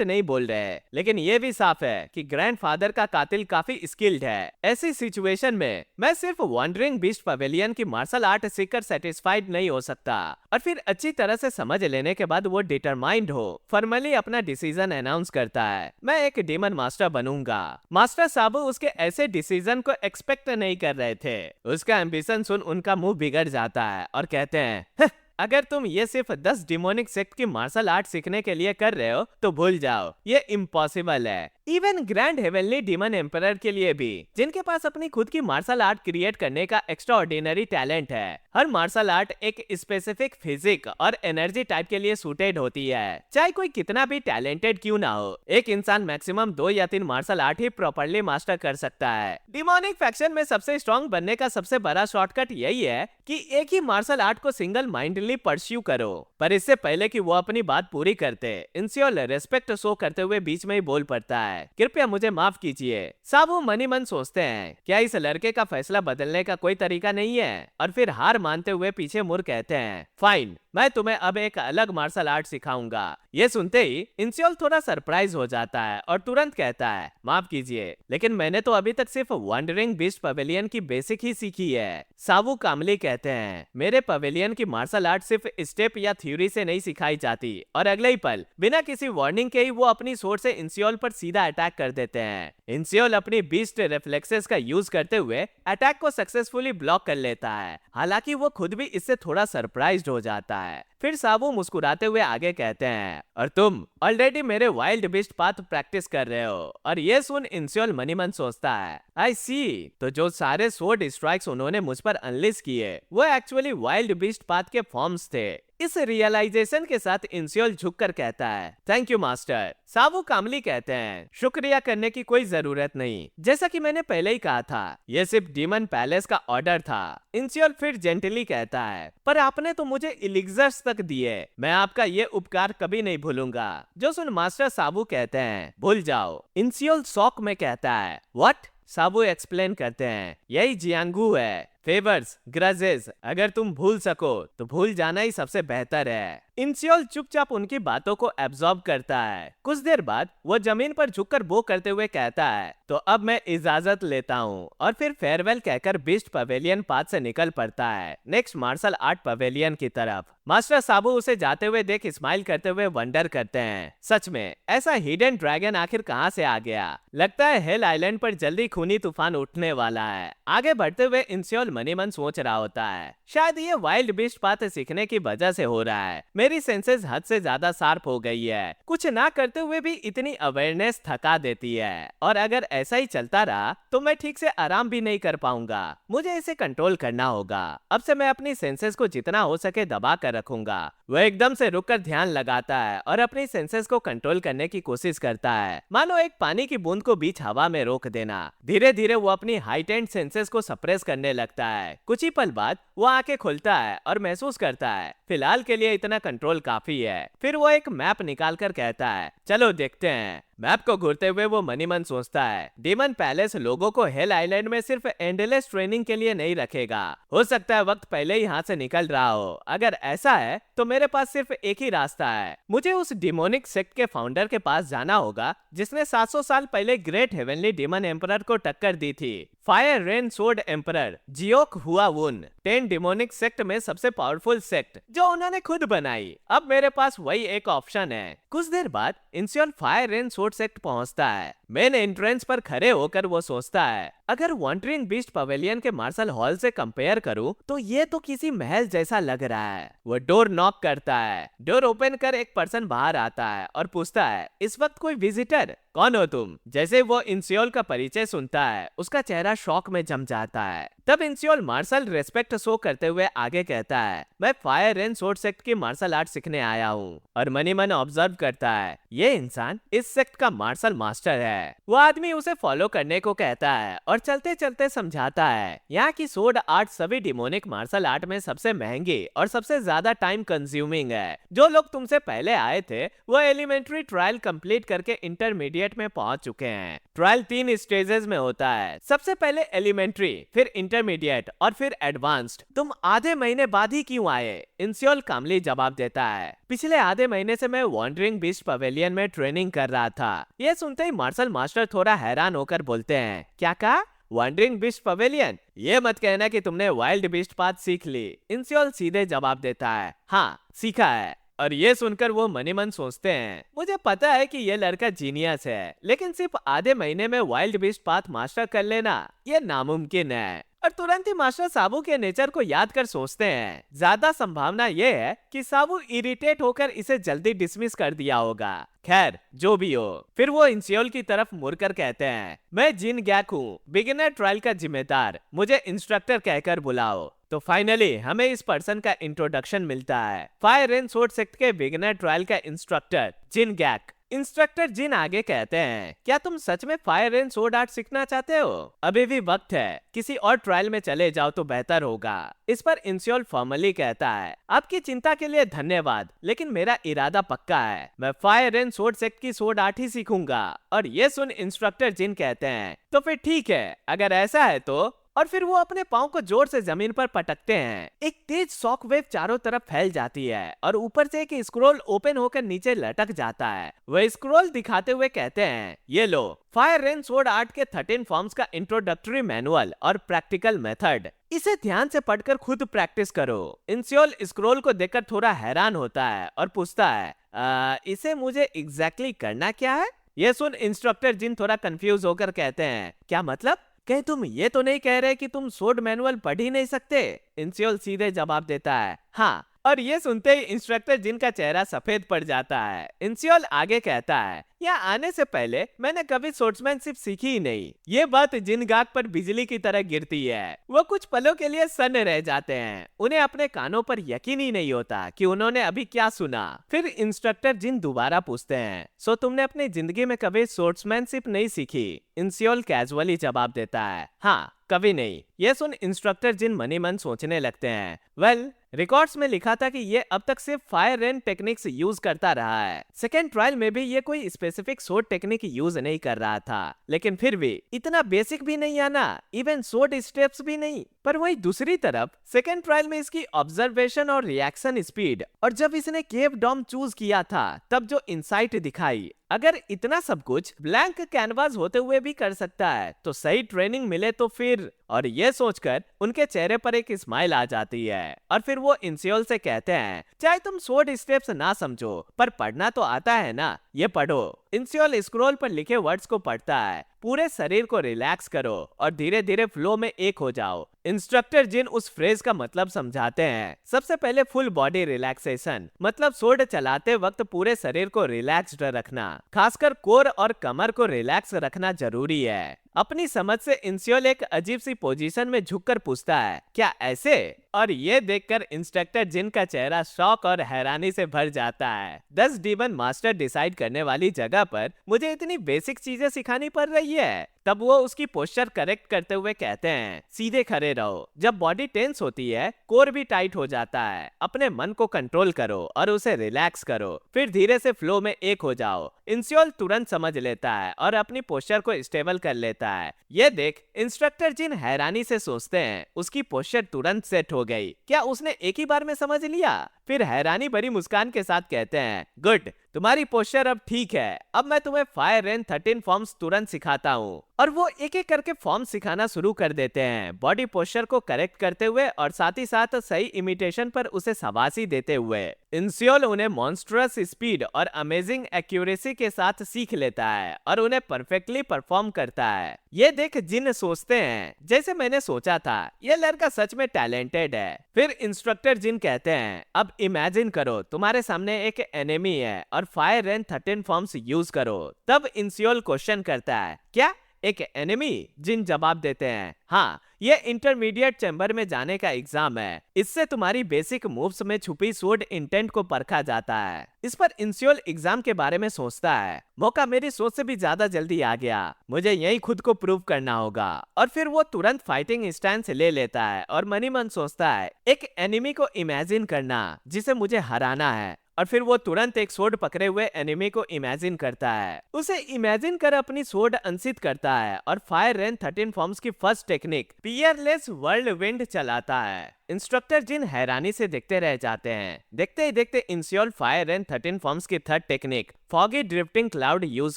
नहीं बोल रहे, लेकिन ये भी साफ है कि ग्रैंडफादर का कातिल काफी स्किल्ड है। ऐसी सिचुएशन में मैं सिर्फ वॉन्डरिंग बीस्ट पवेलियन की मार्शल आर्ट सीखकर सेटिस्फाइड नहीं हो सकता। और फिर अच्छी तरह से समझ लेने के बाद वो डिटरमाइंड हो फॉर्मली अपना डिसीजन अनाउंस करता है, मैं एक डीमन मास्टर बनूंगा। मास्टर साबू उसके ऐसे डिसीजन को एक्सपेक्ट नहीं कर रहे थे। उसका एम्बिशन सुन उनका मुंह बिगड़ जाता है और कहते हैं, अगर तुम ये सिर्फ 10 डिमोनिक सेक्ट की मार्शल आर्ट सीखने के लिए कर रहे हो तो भूल जाओ, ये इम्पॉसिबल है। Even grand heavenly demon emperor के लिए भी, जिनके पास अपनी खुद की मार्शल आर्ट क्रिएट करने का एक्स्ट्रा ऑर्डिनरी टैलेंट है। हर मार्शल आर्ट एक स्पेसिफिक फिजिक और एनर्जी टाइप के लिए सूटेड होती है, चाहे कोई कितना भी टैलेंटेड क्यों ना हो। एक इंसान मैक्सिमम 2 या 3 मार्शल आर्ट ही प्रॉपर्ली मास्टर कर सकता है। डिमोनिक फैक्शन में सबसे स्ट्रॉन्ग बनने का सबसे बड़ा शॉर्टकट यही है कि एक ही मार्शल आर्ट को सिंगल माइंडली परस्यू करो। पर इससे पहले कि वो अपनी बात पूरी करते, इंसियोल रेस्पेक्ट शो करते हुए बीच में ही बोल पड़ता है, कृपया मुझे माफ कीजिए। साबू मनी मन सोचते हैं, क्या इस लड़के का फैसला बदलने का कोई तरीका नहीं है? और फिर हार मानते हुए पीछे मुड़ कहते हैं, फाइन, मैं तुम्हें अब एक अलग मार्शल आर्ट सिखाऊंगा। ये सुनते ही इंसियोल थोड़ा सरप्राइज हो जाता है और तुरंत कहता है, माफ कीजिए, लेकिन मैंने तो अभी तक सिर्फ वॉन्डरिंग बीस्ट पवेलियन की बेसिक ही सीखी है। साबू कामली कहते हैं, मेरे पवेलियन की मार्शल आर्ट सिर्फ स्टेप या थ्योरी से नहीं सिखाई जाती। और अगले ही पल बिना किसी वार्निंग के ही वो अपनी सोर्ड से इंसियोल पर सीधा अटैक कर देते हैं। इंसियोल अपनी बीस्ट रिफ्लेक्सेस का यूज करते हुए अटैक को सक्सेसफुली ब्लॉक कर लेता है। हालांकि वो खुद भी इससे थोड़ा सरप्राइज्ड हो जाता है। फिर साबू मुस्कुराते हुए आगे कहते हैं, और तुम ऑलरेडी मेरे वाइल्ड बीस्ट पाथ प्रैक्टिस कर रहे हो। और ये सुन इंसियोल मनी मन सोचता है, आई सी, तो जो सारे सोर्ड स्ट्राइक्स उन्होंने मुझ पर अनलिस्ट किए वो एक्चुअली वाइल्ड बीस्ट पाथ के फॉर्म्स थे। इस रियलाइजेशन के साथ इंसियोल झुककर कहता है, थैंक यू मास्टर। साबू कामली कहते हैं, शुक्रिया करने की कोई जरूरत नहीं, जैसा कि मैंने पहले ही कहा था, यह सिर्फ डीमन पैलेस का ऑर्डर था। इंसियोल फिर जेंटली कहता है, पर आपने तो मुझे इलिक्सर्स तक दिए, मैं आपका ये उपकार कभी नहीं भूलूंगा। जो सुन मास्टर साबू कहते हैं, भूल जाओ। इंसियोल शॉक में कहता है, व्हाट? साबू एक्सप्लेन करते हैं, यही जियांगू है, फेवर्स, ग्रजेस, अगर तुम भूल सको तो भूल जाना ही सबसे बेहतर है। इंसियोल चुपचाप उनकी बातों को एब्जॉर्ब करता है। कुछ देर बाद वो जमीन पर झुककर बो करते हुए कहता है, तो अब मैं इजाजत लेता हूँ। और फिर फेयरवेल कहकर बीस्ट पवेलियन पाथ से निकल पड़ता है नेक्स्ट मार्शल आर्ट पवेलियन की तरफ। मास्टर साबू उसे जाते हुए देख स्माइल करते हुए वंडर करते हैं, सच में ऐसा हिडन ड्रैगन आखिर कहाँ से आ गया? लगता है हेल आइलैंड पर जल्दी खूनी तूफान उठने वाला है। आगे बढ़ते हुए इंसियोल मनी मन सोच रहा होता है, शायद ये वाइल्ड बीस्ट पाथ सीखने की वजह से हो रहा है। मेरी सेंसेस हद से ज्यादा शार्प हो गई है। कुछ ना करते हुए भी इतनी अवेयरनेस थका देती है, और अगर ऐसा ही चलता रहा तो मैं ठीक से आराम भी नहीं कर पाऊंगा। मुझे इसे कंट्रोल करना होगा। अब से मैं अपनी सेंसेस को जितना हो सके दबा कर रखूंगा। वह एकदम से रुककर ध्यान लगाता है और अपनी सेंसेस को कंट्रोल करने की कोशिश करता है, मानो एक पानी की बूंद को बीच हवा में रोक देना। धीरे धीरे वो अपनी हाइटेंड सेंसेस को सप्रेस करने लगता है। कुछ ही पल बाद वो आंखें खोलता है और महसूस करता है फिलहाल के लिए इतना कंट्रोल काफी है। फिर वो एक मैप निकाल कर कहता है, चलो देखते हैं। मैप को घूरते हुए वो मनी मन सोचता है, डेमन पैलेस लोगों को हेल आइलैंड में सिर्फ एंडलेस ट्रेनिंग के लिए नहीं रखेगा। हो सकता है वक्त पहले ही यहाँ से निकल रहा हो। अगर ऐसा है तो मेरे पास सिर्फ एक ही रास्ता है। मुझे उस डिमोनिक सेक्ट के फाउंडर के पास जाना होगा जिसने 700 साल पहले ग्रेट हेवनली डेमन एम्परर को टक्कर दी थी। फायर रेन सोर्ड एम्परर जियोक हुआ वुन 10 डिमोनिक सेक्ट में सबसे पावरफुल सेक्ट जो उन्होंने खुद बनाई। अब मेरे पास वही एक ऑप्शन है। कुछ देर बाद इंसियोन फायर रेन सोर्ड सेक्ट पहुंचता है। मेन एंट्रेंस पर खड़े होकर वो सोचता है, अगर वॉन्डरिंग बीस्ट पवेलियन के मार्शल हॉल से कंपेयर करूं तो ये तो किसी महल जैसा लग रहा है। वो डोर नॉक करता है। डोर ओपन कर एक पर्सन बाहर आता है और पूछता है, इस वक्त कोई विजिटर? कौन हो तुम? जैसे वो इंसियोल का परिचय सुनता है उसका चेहरा शॉक में जम जाता है। तब इंसियोल मार्शल रेस्पेक्ट शो करते हुए आगे कहता है, मैं फायर रेन सोर्ड सेक्ट की मार्शल आर्ट सीखने आया हूँ। और मनी मन ऑब्जर्व करता है, ये इंसान इस सेक्ट का मार्शल मास्टर है। वो आदमी उसे फॉलो करने को कहता है और चलते चलते समझाता है, यहाँ की सोर्ड आर्ट सभी डिमोनिक मार्शल आर्ट में सबसे महंगी और सबसे ज्यादा टाइम कंज्यूमिंग है। जो लोग तुमसे पहले आए थे वो एलिमेंट्री ट्रायल कंप्लीट करके इंटरमीडिएट में पहुंच चुके हैं। ट्रायल 3 स्टेजेस में होता है। सबसे पहले एलिमेंट्री, फिर इंटरमीडिएट और फिर एडवांस्ड। तुम आधे महीने बाद ही क्यों आए? इंसियोल कामली जवाब देता है, पिछले आधे महीने से मैं वॉन्डरिंग बीस्ट पवेलियन में ट्रेनिंग कर रहा था। यह सुनते ही मार्शल मास्टर थोड़ा हैरान होकर बोलते हैं, क्या कहा? Wandering beast pavilion? ये मत कहना कि तुमने वाइल्ड बीस्ट पाथ सीख ली। इंसियोल सीधे जवाब देता है, हाँ सीखा है। और ये सुनकर वो मनी मन सोचते हैं, मुझे पता है कि ये लड़का जीनियस है, लेकिन सिर्फ आधे महीने में वाइल्ड बीस्ट पाथ मास्टर कर लेना ये नामुमकिन है। और तुरंत ही मास्टर साबू के नेचर को याद कर सोचते हैं, ज्यादा संभावना ये है कि साबू इरिटेट होकर इसे जल्दी डिसमिस कर दिया होगा। खैर जो भी हो, फिर वो इंसियोल की तरफ मुड़कर कहते हैं, मैं जिन गैक हूँ, बिगिनर ट्रायल का जिम्मेदार, मुझे इंस्ट्रक्टर कहकर बुलाओ। तो फाइनली हमें इस पर्सन का इंट्रोडक्शन मिलता है, फायर रेन सोर्ड सेक्ट के बिगिनर ट्रायल का इंस्ट्रक्टर जिन गैक। इंस्ट्रक्टर जिन आगे कहते हैं, क्या तुम सच में फायर रेन सोर्ड आर्ट सीखना चाहते हो? अभी भी वक्त है, किसी और ट्रायल में चले जाओ तो बेहतर होगा। इस पर इंसियोल फॉर्मली कहता है, आपकी चिंता के लिए धन्यवाद, लेकिन मेरा इरादा पक्का है, मैं फायर रेन सोर्ड सेक्ट की सोर्ड आर्ट ही सीखूंगा। और ये सुन इंस्ट्रक्टर जिन कहते हैं, तो फिर ठीक है, अगर ऐसा है तो। और फिर वो अपने पांव को जोर से जमीन पर पटकते हैं। एक तेज शॉक वेव चारों तरफ फैल जाती है और ऊपर से एक स्क्रोल ओपन होकर नीचे लटक जाता है। वह स्क्रोल दिखाते हुए कहते हैं, ये लो, फायर रेन सोर्ड आर्ट के 13 फॉर्म्स का इंट्रोडक्टरी मैनुअल और प्रैक्टिकल मेथड। इसे ध्यान से पढ़कर खुद प्रैक्टिस करो। इंसियोल स्क्रोल को देखकर थोड़ा हैरान होता है और पूछता है, इसे मुझे एग्जैक्टली करना क्या है? ये सुन इंस्ट्रक्टर जिन थोड़ा कंफ्यूज होकर कहते हैं, क्या मतलब? कहीं तुम ये तो नहीं कह रहे कि तुम सोर्ड मैनुअल पढ़ ही नहीं सकते? इंसियोल सीधे जवाब देता है, हाँ। और ये सुनते ही इंस्ट्रक्टर जिनका चेहरा सफेद पड़ जाता है। इंसियोल आगे कहता है, यहाँ आने से पहले मैंने कभी सोर्ट्समैनशिप सीखी ही नहीं। ये बात जिन गाक पर बिजली की तरह गिरती है। वो कुछ पलों के लिए सन्न रह जाते हैं। उन्हें अपने कानों पर यकीन ही नहीं होता कि उन्होंने अभी क्या सुना। फिर इंस्ट्रक्टर जिन दोबारा पूछते हैं, सो तुमने अपनी जिंदगी में कभी सोर्ट्समैनशिप नहीं सीखी? इंसियोल कैजुअली जवाब देता है, हाँ कभी नहीं। ये सुन इंस्ट्रक्टर जिन मनी मन सोचने लगते हैं, वेल रिकॉर्ड्स में लिखा था कि ये अब तक सिर्फ फायर रेन टेक्निक्स यूज करता रहा है। सेकेंड ट्रायल में भी ये कोई स्पेसिफिक सोर्ड टेक्निक यूज नहीं कर रहा था, लेकिन फिर भी इतना बेसिक भी नहीं आना, इवन सोर्ड स्टेप्स भी नहीं। पर वही दूसरी तरफ सेकेंड ट्रायल में इसकी ऑब्जर्वेशन और रिएक्शन स्पीड, और जब इसने केव डॉम चूज किया था तब जो इंसाइट दिखाई, अगर इतना सब कुछ ब्लैंक कैनवास होते हुए भी कर सकता है तो सही ट्रेनिंग मिले तो फिर। और ये सोचकर उनके चेहरे पर एक स्माइल आ जाती है। और फिर वो इंसियोल से कहते हैं, चाहे तुम सोर्ड स्टेप्स ना समझो पर पढ़ना तो आता है ना, ये पढ़ो। इंसियोल स्क्रॉल पर लिखे वर्ड्स को पढ़ता है। पूरे शरीर को रिलैक्स करो और धीरे धीरे फ्लो में एक हो जाओ। इंस्ट्रक्टर जिन उस फ्रेज का मतलब समझाते हैं। सबसे पहले फुल बॉडी रिलैक्सेशन, मतलब सोड चलाते वक्त पूरे शरीर को रिलैक्स्ड रखना, खासकर कोर और कमर को रिलैक्स रखना जरूरी है। अपनी समझ से इंसियोल एक अजीब सी पोजीशन में झुककर पूछता है, क्या ऐसे? और ये देखकर इंस्ट्रक्टर जिन का चेहरा शौक और हैरानी से भर जाता है। 10 डीमन मास्टर डिसाइड करने वाली जगह पर मुझे इतनी बेसिक चीजें सिखानी पड़ रही है। तब वो उसकी पोस्चर करेक्ट करते हुए कहते हैं, सीधे खड़े रहो। जब बॉडी टेंस होती है, कोर भी टाइट हो जाता है। अपने मन को कंट्रोल करो और उसे रिलैक्स करो, फिर धीरे से फ्लो में एक हो जाओ। इंसियोल तुरंत समझ लेता है और अपनी पोस्चर को स्टेबल कर लेता है। ये देख इंस्ट्रक्टर जिन हैरानी से सोचते हैं, उसकी पोस्चर तुरंत सेट हो गई। क्या उसने एक ही बार में समझ लिया? फिर हैरानी भरी मुस्कान के साथ कहते हैं, गुड, तुम्हारी पोस्चर अब ठीक है। अब मैं तुम्हें फायर रेन 13 फॉर्म्स तुरंत सिखाता हूँ। और वो एक एक करके फॉर्म सिखाना शुरू कर देते हैं, बॉडी पोस्चर को करेक्ट करते हुए और साथ ही साथ सही इमिटेशन पर उसे शाबाशी देते हुए। इंसियोल उन्हें मॉन्स्ट्रस स्पीड और अमेजिंग एक्यूरेसी के साथ सीख लेता है और उन्हें परफेक्टली परफॉर्म करता है। ये देख जिन सोचते हैं, जैसे मैंने सोचा था, ये लड़का सच में टैलेंटेड है। फिर इंस्ट्रक्टर जिन कहते हैं, अब इमेजिन करो तुम्हारे सामने एक एनिमी है और फायर रेन 13 फॉर्म्स यूज करो। तब इंसियोल क्वेश्चन करता है, क्या एक एनिमी? जिन जवाब देते हैं, हाँ, ये इंटरमीडिएट चैम्बर में जाने का एग्जाम है। इससे तुम्हारी बेसिक मूव्स में छुपी सोड इंटेंट को परखा जाता है। इस पर इंसियोल एग्जाम के बारे में सोचता है, मौका मेरी सोच से भी ज्यादा जल्दी आ गया, मुझे यही खुद को प्रूव करना होगा। और फिर वो तुरंत फाइटिंग स्टैंस ले लेता है और मनी मन सोचता है, एक एनिमी को इमेजिन करना जिसे मुझे हराना है। और फिर वो तुरंत एक सोड पकड़े हुए एनिमी को इमेजिन करता है, उसे इमेजिन कर अपनी सोड अनसित करता है और फायर रेन 13 फॉर्म्स की first technique Peerless world wind चलाता है। इंस्ट्रक्टर जिन हैरानी से देखते रह जाते हैं। देखते ही देखते इंसियोल फायर रेन 13 फॉर्म्स की third technique foggy drifting cloud use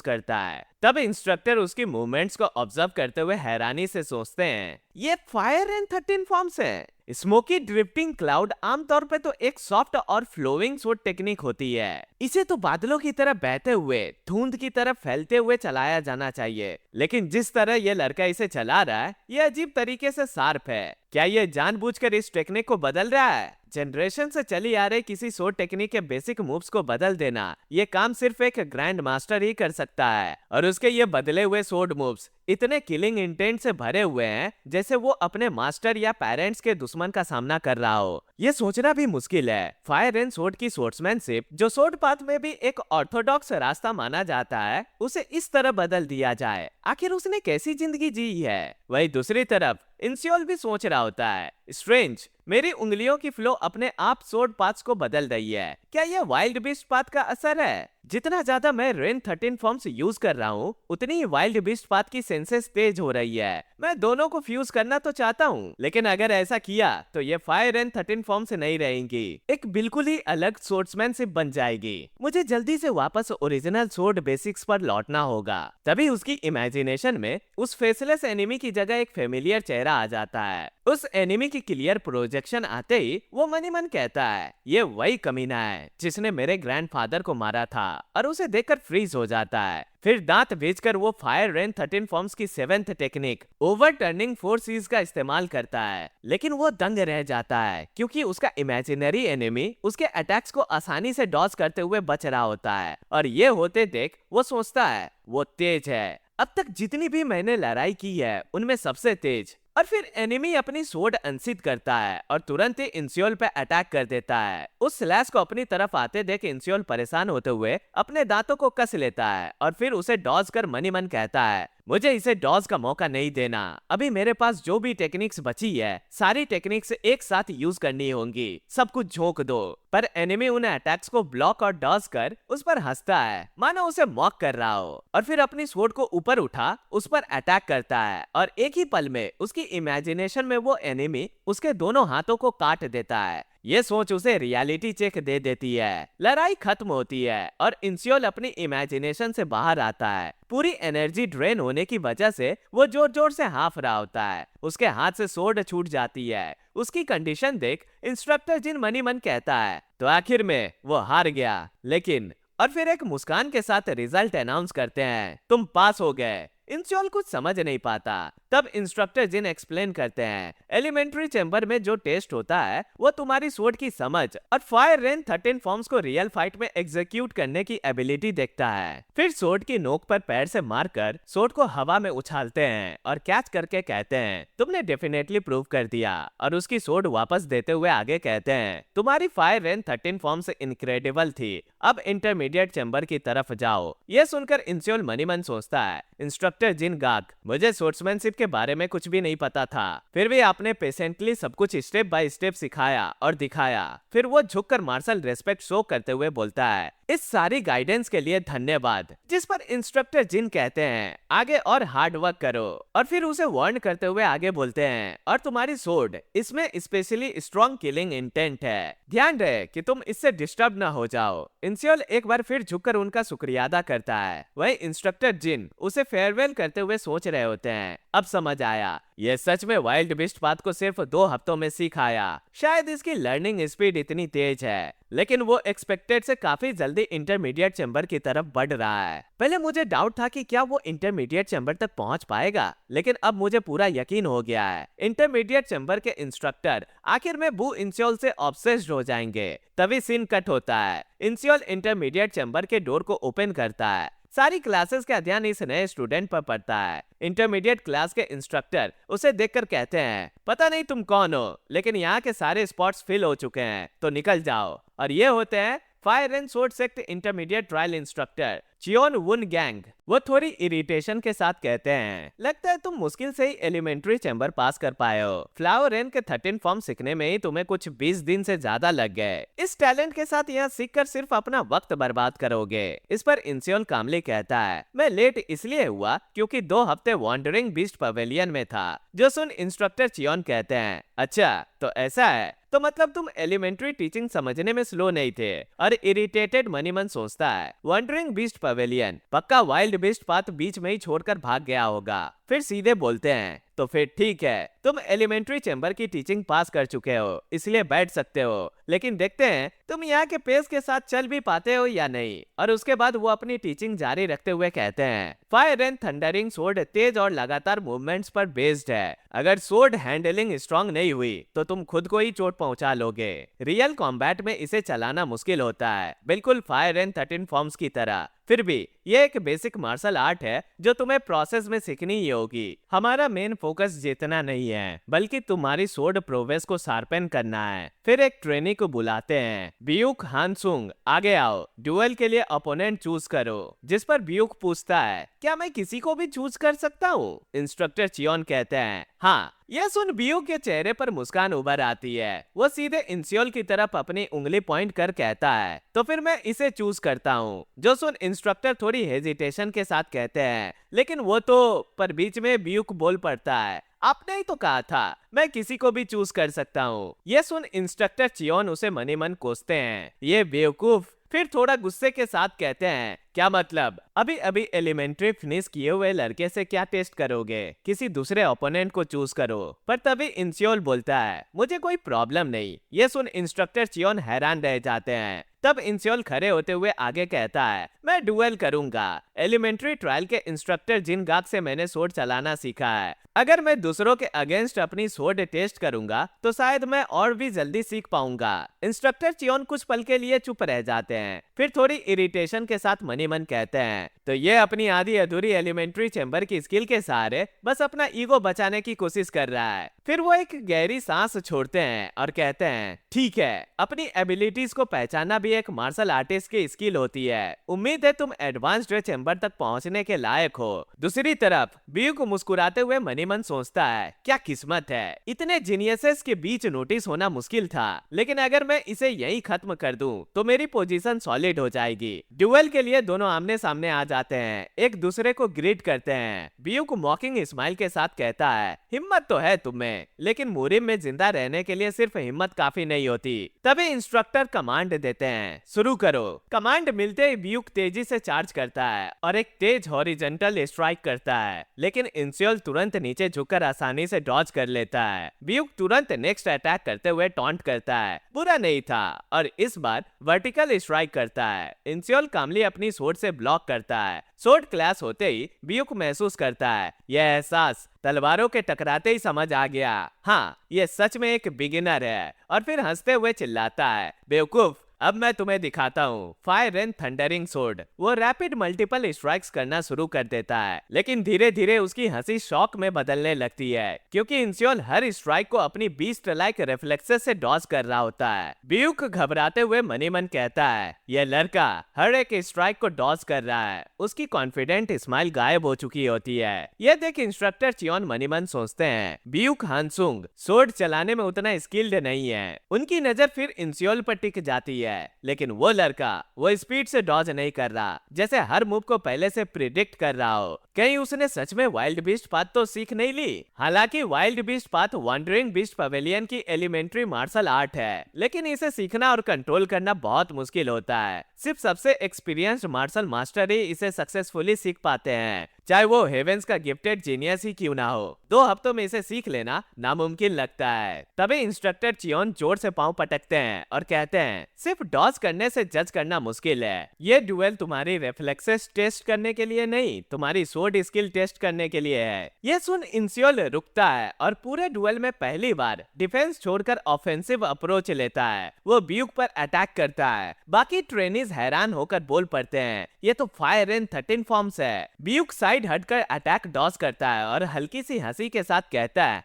करता है। तब इंस्ट्रक्टर उसकी मूवमेंट्स को ऑब्जर्व करते हुए हैरानी से सोचते हैं, ये फायर रेन 13 फॉर्म्स है। स्मोकी ड्रिफ्टिंग क्लाउड आमतौर पे तो एक सॉफ्ट और फ्लोइंग सोड टेक्निक होती है। इसे तो बादलों की तरह बहते हुए धुंध की तरफ फैलते हुए चलाया जाना चाहिए, लेकिन जिस तरह ये लड़का इसे चला रहा है, ये अजीब तरीके से शार्प है। क्या ये जानबूझकर इस टेक्निक को बदल रहा है? जनरेशन से चली आ रही किसी सोड टेक्निक के बेसिक मूव्स को बदल देना, ये काम सिर्फ एक ग्रैंड मास्टर ही कर सकता है। और उसके ये बदले हुए सोड मूव्स इतने किलिंग इंटेंट से भरे हुए हैं, जैसे वो अपने मास्टर या पेरेंट्स के दुश्मन का सामना कर रहा हो। ये सोचना भी मुश्किल है। फायर एंड सोड की सोर्ट्समैनशिप, जो सोड पाथ में भी एक ऑर्थोडॉक्स रास्ता माना जाता है, उसे इस तरह बदल दिया जाए। आखिर उसने कैसी जिंदगी जी है? वही दूसरी तरफ इंसियोल भी सोच रहा होता है, स्ट्रेंज, मेरी उंगलियों की फ्लो अपने आप सोड पाथ्स को बदल रही है। क्या यह वाइल्ड बीस्ट पाथ का असर है? जितना ज्यादा मैं रेन 13 फॉर्म्स यूज कर रहा हूँ, उतनी ही वाइल्ड बीस्ट पाथ की सेंसेस तेज हो रही है। मैं दोनों को फ्यूज करना तो चाहता हूँ, लेकिन अगर ऐसा किया तो ये फायर रेन 13 फॉर्म से नहीं रहेंगी, एक बिल्कुल ही अलग सोर्ट्समैनशिप बन जाएगी। मुझे जल्दी से वापस ओरिजिनल सोड बेसिक्स पर लौटना होगा। तभी उसकी इमेजिनेशन में उस फेसलेस एनिमी की जगह एक फेमिलियर चेहरा आ जाता है। उस एनिमी की क्लियर प्रोजेक्शन आते ही वो मन ही मन कहता है, ये वही कमीना है जिसने मेरे ग्रैंडफादर को मारा था, और उसे देखकर फ्रीज हो जाता है। फिर दांत भेजकर वो फायर रेन 13 फॉर्म्स की 7th टेक्निक ओवरटर्निंग 4 सीज का इस्तेमाल करता है, लेकिन वो दंग रह जाता है क्योंकि उसका इमेजिनरी एनिमी उसके अटैक्स को आसानी से डॉज करते हुए बच रहा होता है। और ये होते देख वो सोचता है, वो तेज है, अब तक जितनी भी मैंने लड़ाई की है उनमें सबसे तेज। और फिर एनिमी अपनी सोड अनसित करता है और तुरंत ही इंसियोल पे अटैक कर देता है। उस स्लैश को अपनी तरफ आते देख इंसियोल परेशान होते हुए अपने दांतों को कस लेता है और फिर उसे डॉज कर मनी मन कहता है, मुझे इसे डॉज का मौका नहीं देना। अभी मेरे पास जो भी टेक्निक्स बची है, सारी टेक्निक्स एक साथ यूज करनी होंगी, सब कुछ झोंक दो। पर एनिमी उन अटैक्स को ब्लॉक और डॉज कर उस पर हंसता है, मानो उसे मॉक कर रहा हो, और फिर अपनी स्वॉर्ड को ऊपर उठा उस पर अटैक करता है। और एक ही पल में उसकी इमेजिनेशन में वो एनिमी उसके दोनों हाथों को काट देता है। ये सोच उसे रियलिटी चेक दे देती है। लड़ाई खत्म होती है और इंसियोल अपनी इमेजिनेशन से बाहर आता है। पूरी एनर्जी ड्रेन होने की वजह से वो जोर जोर से हाफ रहा होता है। उसके हाथ से सोड छूट जाती है। उसकी कंडीशन देख इंस्ट्रक्टर जिन मनी मन कहता है, तो आखिर में वो हार गया, लेकिन और फिर एक मुस्कान के साथ रिजल्ट अनाउंस करते हैं, तुम पास हो गए। इंस्योल कुछ समझ नहीं पाता। तब इंस्ट्रक्टर जिन एक्सप्लेन करते हैं, एलिमेंट्री चैम्बर में जो टेस्ट होता है वो तुम्हारी स्वॉर्ड की समझ और फायर रेन 13 फॉर्म्स को रियल फाइट में एग्जीक्यूट करने की एबिलिटी देखता है। फिर स्वॉर्ड की नोक पर पैर से मारकर स्वॉर्ड को हवा में उछालते हैं और कैच करके कहते हैं, तुमने डेफिनेटली प्रूव कर दिया। और उसकी स्वॉर्ड वापस देते हुए आगे कहते हैं, तुम्हारी फायर रेन 13 फॉर्म्स इनक्रेडिबल थी, अब इंटरमीडिएट चैम्बर की तरफ जाओ। यह सुनकर इंस्योल मनी मन सोचता है, इंस्ट्रक्टर जिन गाक, मुझे स्पोर्ट्समैनशिप के बारे में कुछ भी नहीं पता था, फिर भी आपने पेशेंटली सब कुछ स्टेप बाय स्टेप सिखाया और दिखाया। फिर वो झुककर मार्शल रेस्पेक्ट शो करते हुए बोलता है, इस सारी गाइडेंस के लिए धन्यवाद। जिस पर इंस्ट्रक्टर जिन कहते हैं, आगे और हार्ड वर्क करो। और फिर उसे वार्न करते हुए आगे बोलते हैं, और तुम्हारी स्वॉर्ड इसमें स्पेशली स्ट्रॉन्ग किलिंग इंटेंट है, ध्यान रहे कि तुम इससे डिस्टर्ब ना हो जाओ। इंस्योल एक बार फिर झुककर उनका शुक्रिया अदा करता है। वही इंस्ट्रक्टर जिन उसे फेयरवेल करते हुए सोच रहे होते हैं, अब समझ आया, ये सच में वाइल्ड बिस्ट पाथ को सिर्फ 2 हफ्तों में सिखाया। शायद इसकी लर्निंग स्पीड इतनी तेज है, लेकिन वो एक्सपेक्टेड से काफी जल्दी इंटरमीडिएट चैम्बर की तरफ बढ़ रहा है। पहले मुझे डाउट था कि क्या वो इंटरमीडिएट चैम्बर तक पहुंच पाएगा, लेकिन अब मुझे पूरा यकीन हो गया है। इंटरमीडिएट चैम्बर के इंस्ट्रक्टर आखिर में बू इंस्योल से ऑब्सेस्ड हो जाएंगे। तभी सीन कट होता है। इंस्योल इंटरमीडिएट चैम्बर के डोर को ओपन करता है। सारी क्लासेस का ध्यान इस नए स्टूडेंट पर पड़ता है। इंटरमीडिएट क्लास के इंस्ट्रक्टर उसे देखकर कहते हैं, पता नहीं तुम कौन हो, लेकिन यहाँ के सारे स्पॉट्स फिल हो चुके हैं, तो निकल जाओ। और ये होते हैं fire and sword sect intermediate trial instructor Cheon Woon Gang. वो थोड़ी इरिटेशन के साथ कहते हैं, लगता है तुम मुश्किल से ही एलिमेंट्री चैम्बर पास कर पाए हो। फ्लावर रेन के 13 फॉर्म सीखने में ही तुम्हें कुछ 20 दिन से ज्यादा लग गए। इस टैलेंट के साथ यहाँ सीखकर सिर्फ अपना वक्त बर्बाद करोगे। इस पर इंस्योल कामली कहता है, मैं लेट इसलिए हुआ क्योंकि 2 हफ्ते वॉन्डरिंग बीस्ट पवेलियन में था। जो सुन इंस्ट्रक्टर चियोन कहते हैं, अच्छा तो ऐसा है, तो मतलब तुम एलिमेंट्री टीचिंग समझने में स्लो नहीं थे। और इरिटेटेड मनीमन सोचता है, वंडरिंग बीस्ट पवेलियन पक्का वाइल्ड बीस्ट पाथ बीच में ही छोड़कर भाग गया होगा। फिर सीधे बोलते हैं, तो फिर ठीक है, तुम एलिमेंट्री चैम्बर की टीचिंग पास कर चुके हो, इसलिए बैठ सकते हो। लेकिन देखते हैं तुम यहाँ के पेस के साथ चल भी पाते हो या नहीं। और उसके बाद वो अपनी टीचिंग जारी रखते हुए कहते हैं, फायर एंड थंडरिंग स्वॉर्ड तेज और लगातार मूवमेंट्स पर बेस्ड है। अगर स्वॉर्ड हैंडलिंग स्ट्रांग नहीं हुई तो तुम खुद को ही चोट पहुंचा लोगे। रियल कॉम्बैट में इसे चलाना मुश्किल होता है, बिल्कुल फायर एंड 13 फॉर्म्स की तरह। फिर भी ये एक बेसिक मार्शल आर्ट है जो तुम्हें प्रोसेस में सीखनी ही होगी। हमारा मेन फोकस जीतना नहीं है, बल्कि तुम्हारी स्वॉर्ड प्रोवेस को शार्पन करना है। फिर एक ट्रेनी को बुलाते हैं, बियुक हानसुंग आगे आओ, ड्यूएल के लिए अपोनेंट चूज करो। जिस पर बियुक पूछता है, क्या मैं किसी को भी चूज कर सकता हूँ? इंस्ट्रक्टर चियोन कहते हैं, हाँ। यह सुन बियुक के चेहरे पर मुस्कान उभर आती है। वो सीधे इंस्योल की तरफ अपनी उंगली पॉइंट कर कहता है, तो फिर मैं इसे चूज करता हूँ। जो सुन इंस्ट्रक्टर थोड़ी हेजिटेशन के साथ कहते हैं, लेकिन वो तो, पर बीच में बियुक बोल पड़ता है, आपने ही तो कहा था मैं किसी को भी चूज कर सकता हूँ। ये सुन इंस्ट्रक्टर चियोन उसे मनी मन कोसते हैं, ये बेवकूफ। फिर थोड़ा गुस्से के साथ कहते हैं, क्या मतलब, अभी अभी एलिमेंट्री फिनिश किए हुए लड़के से क्या टेस्ट करोगे? किसी दूसरे ओपोनेंट को चूज करो। पर तभी इंस्योल बोलता है, मुझे कोई प्रॉब्लम नहीं। ये सुन इंस्ट्रक्टर चियोन हैरान रह जाते हैं। तब इंस्योल खड़े होते हुए आगे कहता है, मैं डुएल करूंगा। एलिमेंट्री ट्रायल के इंस्ट्रक्टर जिन गाक से मैंने स्वॉर्ड चलाना सीखा है। अगर मैं दूसरों के अगेंस्ट अपनी स्वॉर्ड टेस्ट करूंगा तो शायद मैं और भी जल्दी सीख पाऊंगा। इंस्ट्रक्टर चियोन कुछ पल के लिए चुप रह जाते हैं। फिर थोड़ी इरिटेशन के साथ मनी मन कहते हैं, तो ये अपनी आधी अधूरी एलिमेंट्री चैम्बर की स्किल के सहारे बस अपना ईगो बचाने की कोशिश कर रहा है। फिर वो एक गहरी सांस छोड़ते हैं और कहते हैं, ठीक है, अपनी एबिलिटीज को पहचानना भी एक मार्शल आर्टिस्ट की स्किल होती है। उम्मीद है तुम एडवांस्ड चैम्बर तक पहुंचने के लायक हो। दूसरी तरफ बियुक मुस्कुराते हुए मनी मन सोचता है, क्या किस्मत है, इतने जीनियसेस के बीच नोटिस होना मुश्किल था। लेकिन अगर मैं इसे यहीं खत्म कर दूं तो मेरी पोजीशन सॉलिड हो जाएगी। ड्यूएल के लिए दोनों आमने सामने आ जाते हैं, एक दूसरे को ग्रीट करते हैं। बियुक मॉकिंग स्माइल के साथ कहता है, हिम्मत तो है तुम्हें, लेकिन मुरिम में जिंदा रहने के लिए सिर्फ हिम्मत काफी नहीं होती। तभी इंस्ट्रक्टर कमांड देते हैं, हैं, शुरू करो। कमांड मिलते ही ब्यूक तेजी से चार्ज करता है और एक तेज हॉरिजॉन्टल स्ट्राइक करता है, लेकिन इंसियोल तुरंत नीचे झुककर आसानी से डॉज कर लेता है। ब्यूक तुरंत नेक्स्ट अटैक करते हुए टॉन्ट करता है, बुरा नहीं था, और इस बार वर्टिकल स्ट्राइक करता है। इंसियोल कामली अपनी सोर्ड से ब्लॉक करता है। सोर्ड क्लैश होते ही ब्यूक महसूस करता है, यह एहसास तलवारों के टकराते ही समझ आ गया, हाँ ये सच में एक बिगिनर है। और फिर हंसते हुए चिल्लाता है, बेवकूफ, अब मैं तुम्हें दिखाता हूँ फायर एंड थंडरिंग सोर्ड। वो रैपिड मल्टीपल स्ट्राइक्स करना शुरू कर देता है, लेकिन धीरे धीरे उसकी हंसी शॉक में बदलने लगती है, क्योंकि इंसियोल हर स्ट्राइक को अपनी बीस्ट लाइक रिफ्लेक्सेस से डॉज कर रहा होता है। ब्यूक घबराते हुए मनी मन कहता है, यह लड़का हर एक स्ट्राइक को डॉज कर रहा है। उसकी कॉन्फिडेंट स्माइल गायब हो चुकी होती है। यह देख इंस्ट्रक्टर चियोन मनी मन सोचते हैं, ब्यूक हानसुंग सोर्ड चलाने में उतना स्किल्ड नहीं है। उनकी नजर फिर इंसियोल पर टिक जाती है, लेकिन वो लड़का वो स्पीड से डॉज नहीं कर रहा, जैसे हर मूव को पहले से प्रिडिक्ट कर रहा हो। कहीं उसने सच में वाइल्ड बीस्ट पाथ तो सीख नहीं ली। हालांकि wild beast path wandering beast pavilion की एलिमेंट्री मार्शल आर्ट है, लेकिन इसे सीखना और कंट्रोल करना बहुत मुश्किल होता है। सिर्फ सबसे एक्सपीरियंस्ड मार्शल मास्टर ही इसे सक्सेसफुली सीख पाते हैं, चाहे वो हेवेंस का गिफ्टेड जीनियस ही क्यों ना हो। 2 हफ्तों में इसे सीख लेना नामुमकिन लगता है। तभी इंस्ट्रक्टर चियोन जोर से पांव पटकते हैं और कहते हैं, सिर्फ डॉज करने से जज करना मुश्किल है। ये ड्यूएल तुम्हारी रिफ्लेक्सेस टेस्ट करने के लिए नहीं, तुम्हारी सोर्ड स्किल टेस्ट करने के लिए है। यह सुन इंसियोल रुकता है और पूरे ड्यूएल में पहली बार डिफेंस छोड़कर ऑफेंसिव अप्रोच लेता है। वो ब्यूक पर अटैक करता है। बाकी ट्रेनीज हैरान होकर बोल पड़ते हैं, ये तो फायर एंड 13 फॉर्म्स है। ब्यूक साइड हटकर अटैक डॉज करता है और हल्की सी हंसी के साथ कहता है,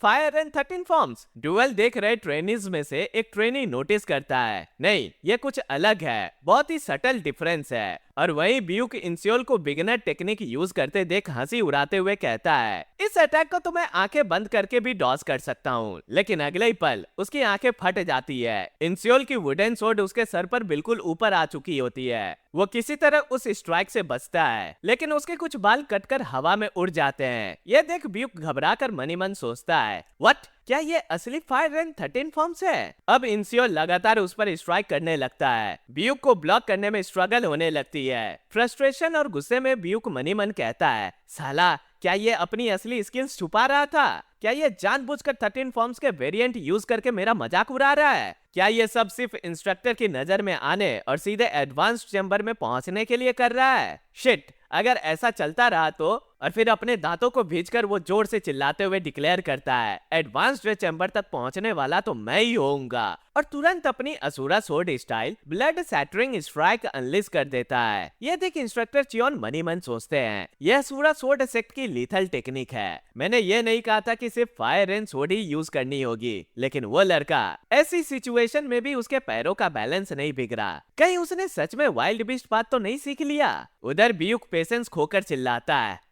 फायर एंड 13 फॉर्म्स। ड्यूएल देख रहे ट्रेनीज में से एक ट्रेनी नोटिस करता है, नहीं ये कुछ अलग है, बहुत ही सटल डिफरेंस है। और वहीं ब्यूक इंसियोल को बिगिनर टेक्निक यूज करते देख हंसी उड़ाते हुए कहता है, इस अटैक को तो मैं आंखें बंद करके भी डॉज कर सकता हूँ। लेकिन अगले ही पल उसकी आंखें फट जाती है। इंसियोल की वुडन सोर्ड उसके सर पर बिल्कुल ऊपर आ चुकी होती है। वो किसी तरह उस स्ट्राइक से बचता है, लेकिन उसके कुछ बाल कटकर हवा में उड़ जाते हैं। यह देख ब्यूक घबराकर मनी मन सोचता है, व्हाट, क्या ये असली फायर एंड 13 फॉर्म्स है? अब इंसियोल लगातार उस पर स्ट्राइक करने लगता है। ब्यूक को ब्लॉक करने में स्ट्रगल होने लगती है। फ्रस्ट्रेशन और गुस्से में ब्यूक मनी मन कहता है, साला क्या ये अपनी असली स्किल्स छुपा रहा था? क्या ये जानबूझकर 13 फॉर्म्स के वेरिएंट यूज करके मेरा मजाक उड़ा रहा है? क्या ये सब सिर्फ इंस्ट्रक्टर की नजर में आने और सीधे एडवांस्ड चैम्बर में पहुंचने के लिए कर रहा है? शिट, अगर ऐसा चलता रहा तो। और फिर अपने दांतों को भींचकर वो जोर से चिल्लाते हुए डिक्लेयर करता है, एडवांस्ड चैम्बर तक पहुंचने वाला तो मैं ही होऊंगा। और तुरंत अपनी Asura sword style blood shattering strike unleash कर देता है। यह देख इंस्ट्रक्टर चियोन मनी मन सोचते हैं, यह असुरा सोर्ड सेक्ट की लीथल टेक्निक है। मैंने ये नहीं कहा था कि सिर्फ fire and sword he use करनी होगी, लेकिन वो लड़का ऐसी सिचुएशन में भी उसके पैरों का बैलेंस नहीं बिगड़ा। कहीं उसने सच में वाइल्ड बीस्ट पाथ तो नहीं सीख लिया? उधर ब्यूक पेशेंस खोकर चिल्लाता है,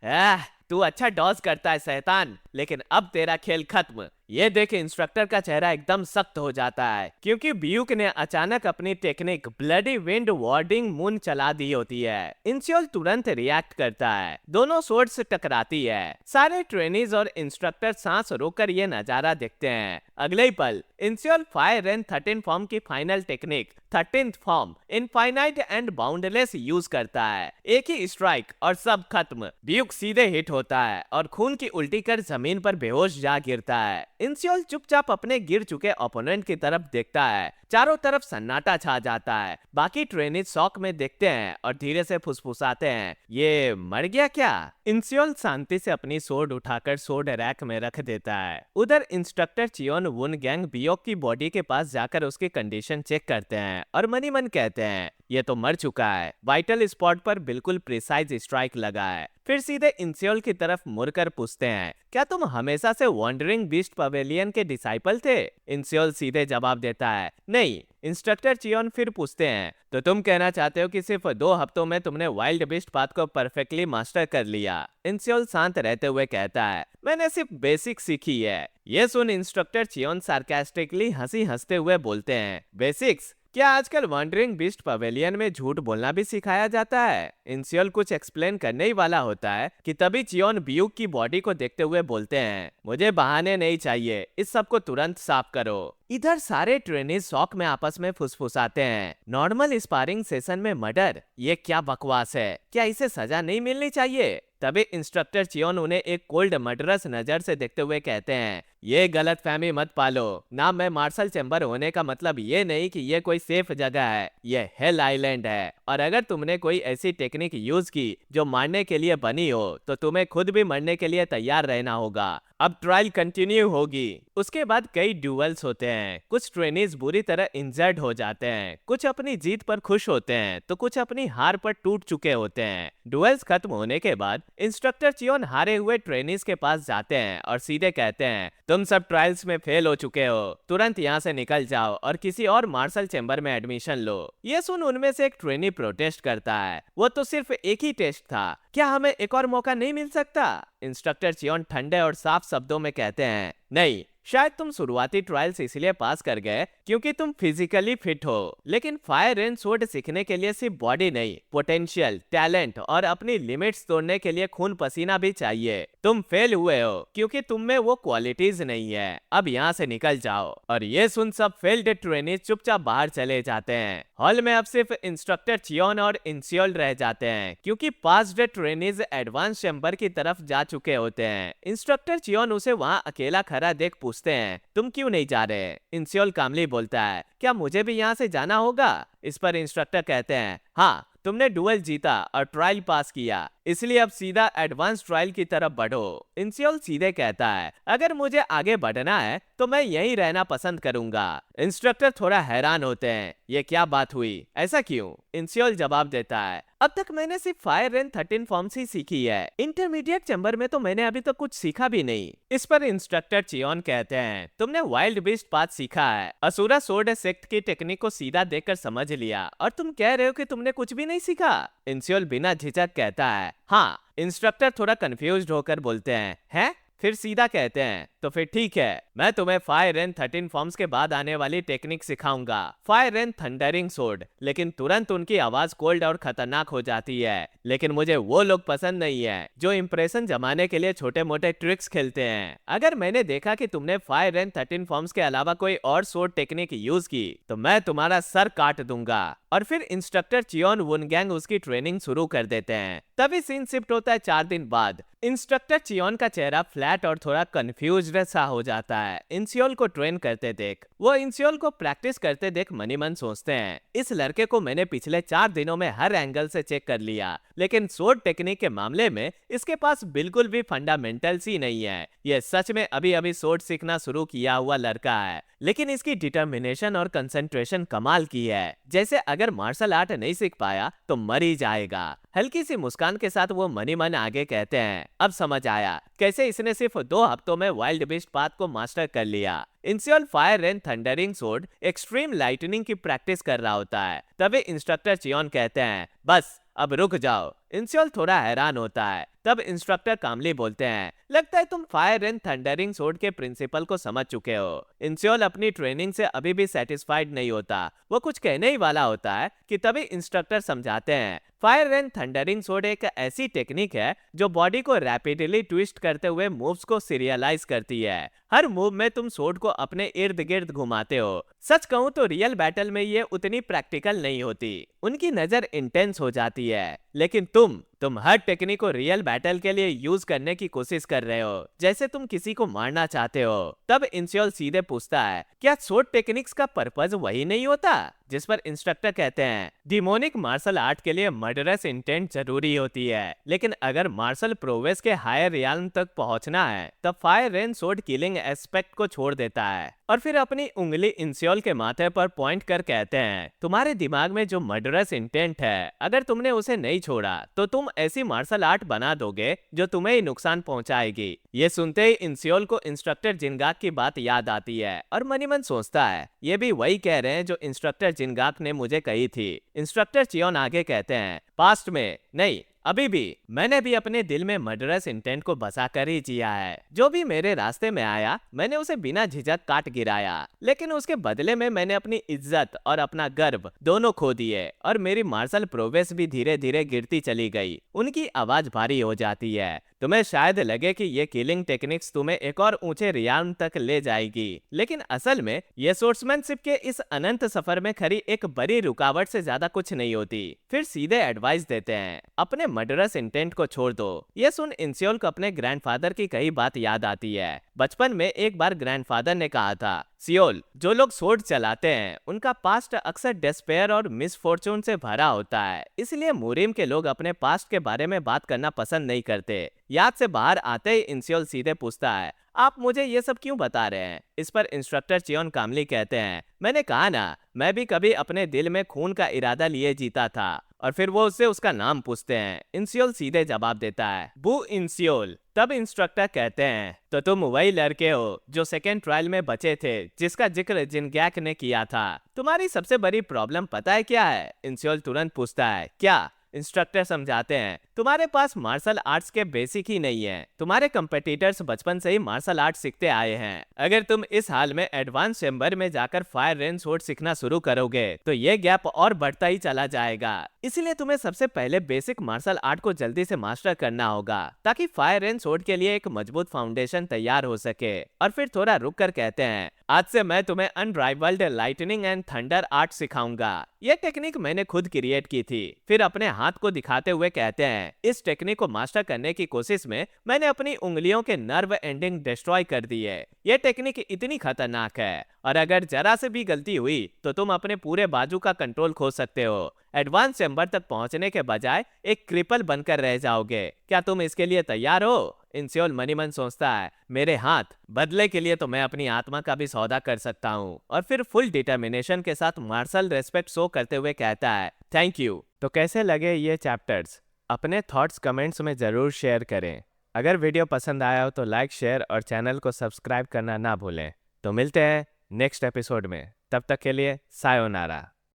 तू अच्छा डॉज करता है शैतान, लेकिन अब तेरा खेल खत्म। ये देख इंस्ट्रक्टर का चेहरा एकदम सख्त हो जाता है, क्योंकि ब्यूक ने अचानक अपनी technique bloody wind wording moon चला दी होती है। इंसियोल तुरंत रिएक्ट करता है, दोनों सोर्ड्स टकराती है। सारे ट्रेनीज और इंस्ट्रक्टर सांस रोककर ये नजारा देखते हैं। अगले ही पल इंसियोल फायर एंड 13 फॉर्म की final technique 13th form infinite and boundless use करता है। एक ही स्ट्राइक और सब खत्म। ब्यूक सीधे हिट होता है और खून की उल्टी कर जमीन पर बेहोश जा गिरता है। इंसियोल चुपचाप अपने गिर चुके ओपोनेंट की तरफ देखता है। चारों तरफ सन्नाटा छा जाता है। बाकी ट्रेनीज शॉक में देखते हैं और धीरे से फुसफुसाते हैं, ये मर गया क्या? इंसियोल शांति से अपनी सोर्ड उठाकर सोर्ड रैक में रख देता है। उधर इंस्ट्रक्टर चियोन वुन गैंग बियोक की बॉडी के पास जाकर उसकी कंडीशन चेक करते हैं और मनी मन कहते हैं, ये तो मर चुका है, वाइटल स्पॉट पर बिल्कुल प्रिसाइज स्ट्राइक लगा है। फिर सीधे इंसियोल की तरफ मुड़कर पूछते हैं, क्या तुम हमेशा से वॉन्डरिंग बीस्ट पवेलियन के डिसाइपल थे? इंसियोल सीधे जवाब देता है, नहीं। इंस्ट्रक्टर चियोन फिर पूछते हैं, तो तुम कहना चाहते हो कि सिर्फ 2 हफ्तों में तुमने वाइल्ड बीस्ट पाथ को परफेक्टली मास्टर कर लिया? इंसियोल शांत रहते हुए कहता है, मैंने सिर्फ बेसिक सीखी है। ये सुन इंस्ट्रक्टर चियोन सार्कास्टिकली हंसी हंसते हुए बोलते हैं, बेसिक्स? क्या आजकल वॉन्डरिंग बीस्ट पवेलियन में झूठ बोलना भी सिखाया जाता है? इंसियोल कुछ एक्सप्लेन करने ही वाला होता है कि तभी चियोन ब्यूक की बॉडी को देखते हुए बोलते हैं, मुझे बहाने नहीं चाहिए, इस सब को तुरंत साफ करो। इधर सारे ट्रेनीज शौक में आपस में फुसफुसाते हैं, नॉर्मल स्पारिंग सेशन में मर्डर, ये क्या बकवास है, क्या इसे सजा नहीं मिलनी चाहिए? तभी इंस्ट्रक्टर चियोन उन्हें एक कोल्ड मर्डरस नजर से देखते हुए कहते हैं, ये गलत फहमी मत पालो ना, मैं मार्शल चैम्बर होने का मतलब ये नहीं कि ये कोई सेफ जगह है, ये हेल आइलैंड है, और अगर तुमने कोई ऐसी टेक्निक यूज की जो मारने के लिए बनी हो तो तुम्हें खुद भी मरने के लिए तैयार रहना होगा। अब ट्रायल कंटिन्यू होगी। उसके बाद कई ड्यूअल्स होते हैं, कुछ ट्रेनीज बुरी तरह इंजर्ड हो जाते हैं, कुछ अपनी जीत पर खुश होते हैं तो कुछ अपनी हार पर टूट चुके होते हैं। डुएल्स खत्म होने के बाद इंस्ट्रक्टर चियोन हारे हुए ट्रेनीज के पास जाते हैं और सीधे कहते हैं, तुम सब ट्रायल्स में फेल हो चुके हो, तुरंत यहाँ से निकल जाओ और किसी और मार्शल चैम्बर में एडमिशन लो। ये सुन उनमें से एक ट्रेनी प्रोटेस्ट करता है, वो तो सिर्फ एक ही टेस्ट था, क्या हमें एक और मौका नहीं मिल सकता? इंस्ट्रक्टर चियोन ठंडे और साफ शब्दों में कहते हैं, नहीं, शायद तुम शुरुआती ट्रायल्स इसलिए पास कर गए क्योंकि तुम फिजिकली फिट हो, लेकिन फायर एंड स्वॉर्ड सीखने के लिए सिर्फ बॉडी नहीं, पोटेंशियल, टैलेंट और अपनी लिमिट्स तोड़ने के लिए खून पसीना भी चाहिए। तुम फेल हुए हो क्योंकि तुम में वो क्वालिटीज नहीं है, अब यहाँ से निकल जाओ। और ये सुन सब फेल्ड ट्रेनीज चुपचाप बाहर चले जाते हैं। हॉल में अब सिर्फ इंस्ट्रक्टर चियोन और इंसियोल रह जाते हैं क्योंकि पास्ड ट्रेनीज एडवांस चैम्बर की तरफ जा चुके होते हैं। इंस्ट्रक्टर चियोन उसे वहाँ अकेला खड़ा देख पूछते हैं, तुम क्यों नहीं जा रहे? इंसियोल कामली बोलता है, क्या मुझे भी यहाँ से जाना होगा? इस पर इंस्ट्रक्टर कहते हैं, हाँ, तुमने डुएल जीता और ट्रायल पास किया, इसलिए अब सीधा एडवांस ट्रायल की तरफ बढ़ो। इंसियोल सीधे कहता है, अगर मुझे आगे बढ़ना है तो मैं यहीं रहना पसंद करूंगा। इंस्ट्रक्टर थोड़ा हैरान होते हैं, ये क्या बात हुई, ऐसा क्यों? इंसियोल जवाब देता है, अब तक मैंने सिर्फ फायर एंड 13 फॉर्म्स ही सीखी है, इंटरमीडिएट चैम्बर में तो मैंने अभी तक कुछ सीखा भी नहीं। इस पर इंस्ट्रक्टर चियोन कहते हैं, तुमने वाइल्ड बीस्ट पाथ सीखा है, असुरा सोर्ड सेक्ट की टेक्निक को सीधा देखकर समझ लिया, और तुम कह रहे हो कि तुमने कुछ भी नहीं सीखा? इंसियोल बिना झिझक कहता है, हाँ। इंस्ट्रक्टर थोड़ा कंफ्यूज्ड होकर बोलते हैं? फिर सीधा कहते हैं, तो फिर ठीक है, मैं तुम्हें फायर एंड 13 फॉर्म्स के बाद आने वाली टेक्निक सिखाऊंगा, फायर एंड थंडरिंग सोर्ड। लेकिन तुरंत उनकी आवाज कोल्ड और खतरनाक हो जाती है। लेकिन मुझे वो लोग पसंद नहीं है जो इंप्रेशन जमाने के लिए छोटे मोटे ट्रिक्स खेलते हैं। अगर मैंने देखा कि तुमने फायर एंड 13 फॉर्म्स के अलावा कोई और सोर्ड टेक्निक यूज की तो मैं तुम्हारा सर काट दूंगा। और फिर इंस्ट्रक्टर चियोन वुनगैंग उसकी ट्रेनिंग शुरू कर देते हैं। तभी सीन शिफ्ट होता है 4 दिन बाद। इंस्ट्रक्टर चियोन का चेहरा फ्लैट और थोड़ा कंफ्यूज्ड सा हो जाता है इंसियोल को ट्रेन करते देख। वो इंसियोल को प्रैक्टिस करते देख मनी मन सोचते हैं, इस लड़के को मैंने पिछले 4 दिनों में हर एंगल से चेक कर लिया, लेकिन सोर्ड टेक्निक के मामले में इसके पास बिल्कुल भी फंडामेंटल्स ही नहीं है। ये सच में अभी अभी सोर्ड सीखना शुरू किया हुआ लड़का है, लेकिन इसकी डिटर्मिनेशन और कंसंट्रेशन कमाल की है, जैसे अगर मार्शल आर्ट नहीं सीख पाया तो मर ही जाएगा। हल्की सी मुस्कान के साथ वो मनी मन आगे कहते हैं, अब समझ आया कैसे इसने सिर्फ 2 हफ्तों में वाइल्ड बीस्ट पाथ को मास्टर कर लिया। इंसियोल fire and thundering sword extreme lightning की प्रैक्टिस कर रहा होता है। तभी इंस्ट्रक्टर चियोन कहते हैं, बस अब रुक जाओ। इंसियोल थोड़ा हैरान होता है। तब इंस्ट्रक्टर कामली बोलते हैं, लगता है तुम फायर एंड थंडरिंग सोर्ड के प्रिंसिपल को समझ चुके हो। इंसियोल अपनी ट्रेनिंग से अभी भी सेटिस्फाइड नहीं होता, वो कुछ कहने ही वाला होता है कि तभी इंस्ट्रक्टर समझाते हैं, फायर एंड थंडरिंग सोर्ड एक ऐसी टेक्निक है जो बॉडी को रैपिडली ट्विस्ट करते हुए मूव्स को सीरियलाइज करती है। हर मूव में तुम सोर्ड को अपने इर्द गिर्द घुमाते हो। सच कहूं तो रियल बैटल में ये उतनी प्रैक्टिकल नहीं होती, उनकी नजर इंटेंस हो जाती है, लेकिन तुम हर टेक्निक को रियल बैटल के लिए यूज करने की कोशिश कर रहे हो, जैसे तुम किसी को मारना चाहते हो। तब इंसियोल सीधे पूछता है, क्या सोर्ड टेक्निक्स का पर्पज वही नहीं होता? जिस पर इंस्ट्रक्टर कहते हैं, डिमोनिक मार्शल आर्ट के लिए मर्डरस इंटेंट जरूरी होती है, लेकिन अगर मार्शल प्रोवेस के हायर रियाल्म तक पहुंचना है तब fire and sword killing aspect को छोड़ देता है। और फिर अपनी उंगली इंसियोल के माथे पर पॉइंट कर कहते हैं, तुम्हारे दिमाग में जो मर्डरस इंटेंट है, अगर तुमने उसे नहीं छोड़ा तो तुम ऐसी मार्शल आर्ट बना दोगे जो तुम्हें ही नुकसान पहुंचाएगी। ये सुनते ही इंसियोल को इंस्ट्रक्टर जिनगाक की बात याद आती है और मनी मन सोचता है, ये भी वही कह रहे हैं जो इंस्ट्रक्टर जिनगाक ने मुझे कही थी। इंस्ट्रक्टर चियोन आगे कहते हैं, पास्ट में नहीं, अभी भी मैंने भी अपने दिल में मर्डरस इंटेंट को बसा कर ही जिया है। जो भी मेरे रास्ते में आया मैंने उसे बिना झिझक काट गिराया, लेकिन उसके बदले में मैंने अपनी इज्जत और अपना गर्व दोनों खो दिए और मेरी मार्शल प्रोग्रेस भी धीरे धीरे गिरती चली गई। उनकी आवाज भारी हो जाती है। तुम्हें शायद लगे कि ये किलिंग टेक्निक्स तुम्हें एक और ऊंचे रियाल्म तक ले जाएगी, लेकिन असल में ये सोर्समैनशिप के इस अनंत सफर में खड़ी एक बड़ी रुकावट से ज्यादा कुछ नहीं होती। फिर सीधे एडवाइस देते हैं, अपने मर्डरस इंटेंट को छोड़ दो। ये सुन इंसियोल को अपने ग्रैंडफादर की कई बात याद आती है। बचपन में एक बार ग्रैंडफादर ने कहा था, सियोल, जो लोग सोर्ड चलाते हैं उनका पास्ट अक्सर डेस्पेयर और मिसफॉर्चून से भरा होता है, इसलिए मूरिम के लोग अपने पास्ट के बारे में बात करना पसंद नहीं करते। याद से बाहर आते ही इंसियोल सीधे पूछता है, आप मुझे ये सब क्यों बता रहे हैं? इस पर इंस्ट्रक्टर चियोन कामली कहते हैं, मैंने कहा ना, मैं भी कभी अपने दिल में खून का इरादा लिए जीता था। और फिर वो उससे उसका नाम पूछते हैं। इंसियोल सीधे जवाब देता है, बू इंसियोल। तब इंस्ट्रक्टर कहते हैं, तो तुम वही लड़के हो जो सेकेंड ट्रायल में बचे थे, जिसका जिक्र जिनगैक ने किया था। तुम्हारी सबसे बड़ी प्रॉब्लम पता है क्या है? इंसियोल तुरंत पूछता है, क्या? इंस्ट्रक्टर समझाते हैं, तुम्हारे पास मार्शल आर्ट्स के बेसिक ही नहीं है। तुम्हारे कंपेटिटर्स बचपन से ही मार्शल आर्ट सीखते आए हैं। अगर तुम इस हाल में एडवांस चैम्बर में जाकर फायर रेन स्वॉर्ड सीखना शुरू करोगे तो ये गैप और बढ़ता ही चला जाएगा। इसलिए तुम्हें सबसे पहले बेसिक मार्शल आर्ट को जल्दी से मास्टर करना होगा, ताकि फायर रेन स्वॉर्ड के लिए एक मजबूत फाउंडेशन तैयार हो सके। और फिर थोड़ा रुक कर कहते हैं, आज से मैं तुम्हें unrivalled lightning and thunder art सिखाऊंगा। ये टेक्निक मैंने खुद क्रिएट की थी। फिर अपने हाथ को दिखाते हुए कहते हैं, इस टेक्निक को मास्टर करने की कोशिश में मैंने अपनी उंगलियों के नर्व एंडिंग डिस्ट्रॉय कर दी है। ये टेक्निक इतनी खतरनाक है, और अगर जरा से भी गलती हुई तो तुम अपने पूरे बाजू का कंट्रोल खो सकते हो। एडवांस चैम्बर तक पहुंचने के बजाय एक क्रिपल बनकर रह जाओगे। क्या तुम इसके लिए तैयार हो? इंसियोल मनी मन सोचता है, मेरे हाथ, बदले के लिए तो मैं अपनी आत्मा का भी सौदा कर सकता हूँ। और फिर फुल डिटर्मिनेशन के साथ मार्शल रेस्पेक्ट शो करते हुए कहता है, थैंक यू। तो कैसे लगे ये चैप्टर्स? अपने थॉट्स कमेंट्स में ज़रूर शेयर करें। अगर वीडियो पसंद आया हो तो लाइक, शेयर और चैनल को सब्सक्राइब करना ना भूलें। तो मिलते हैं नेक्स्ट एपिसोड में। तब तक के लिए सायोनारा।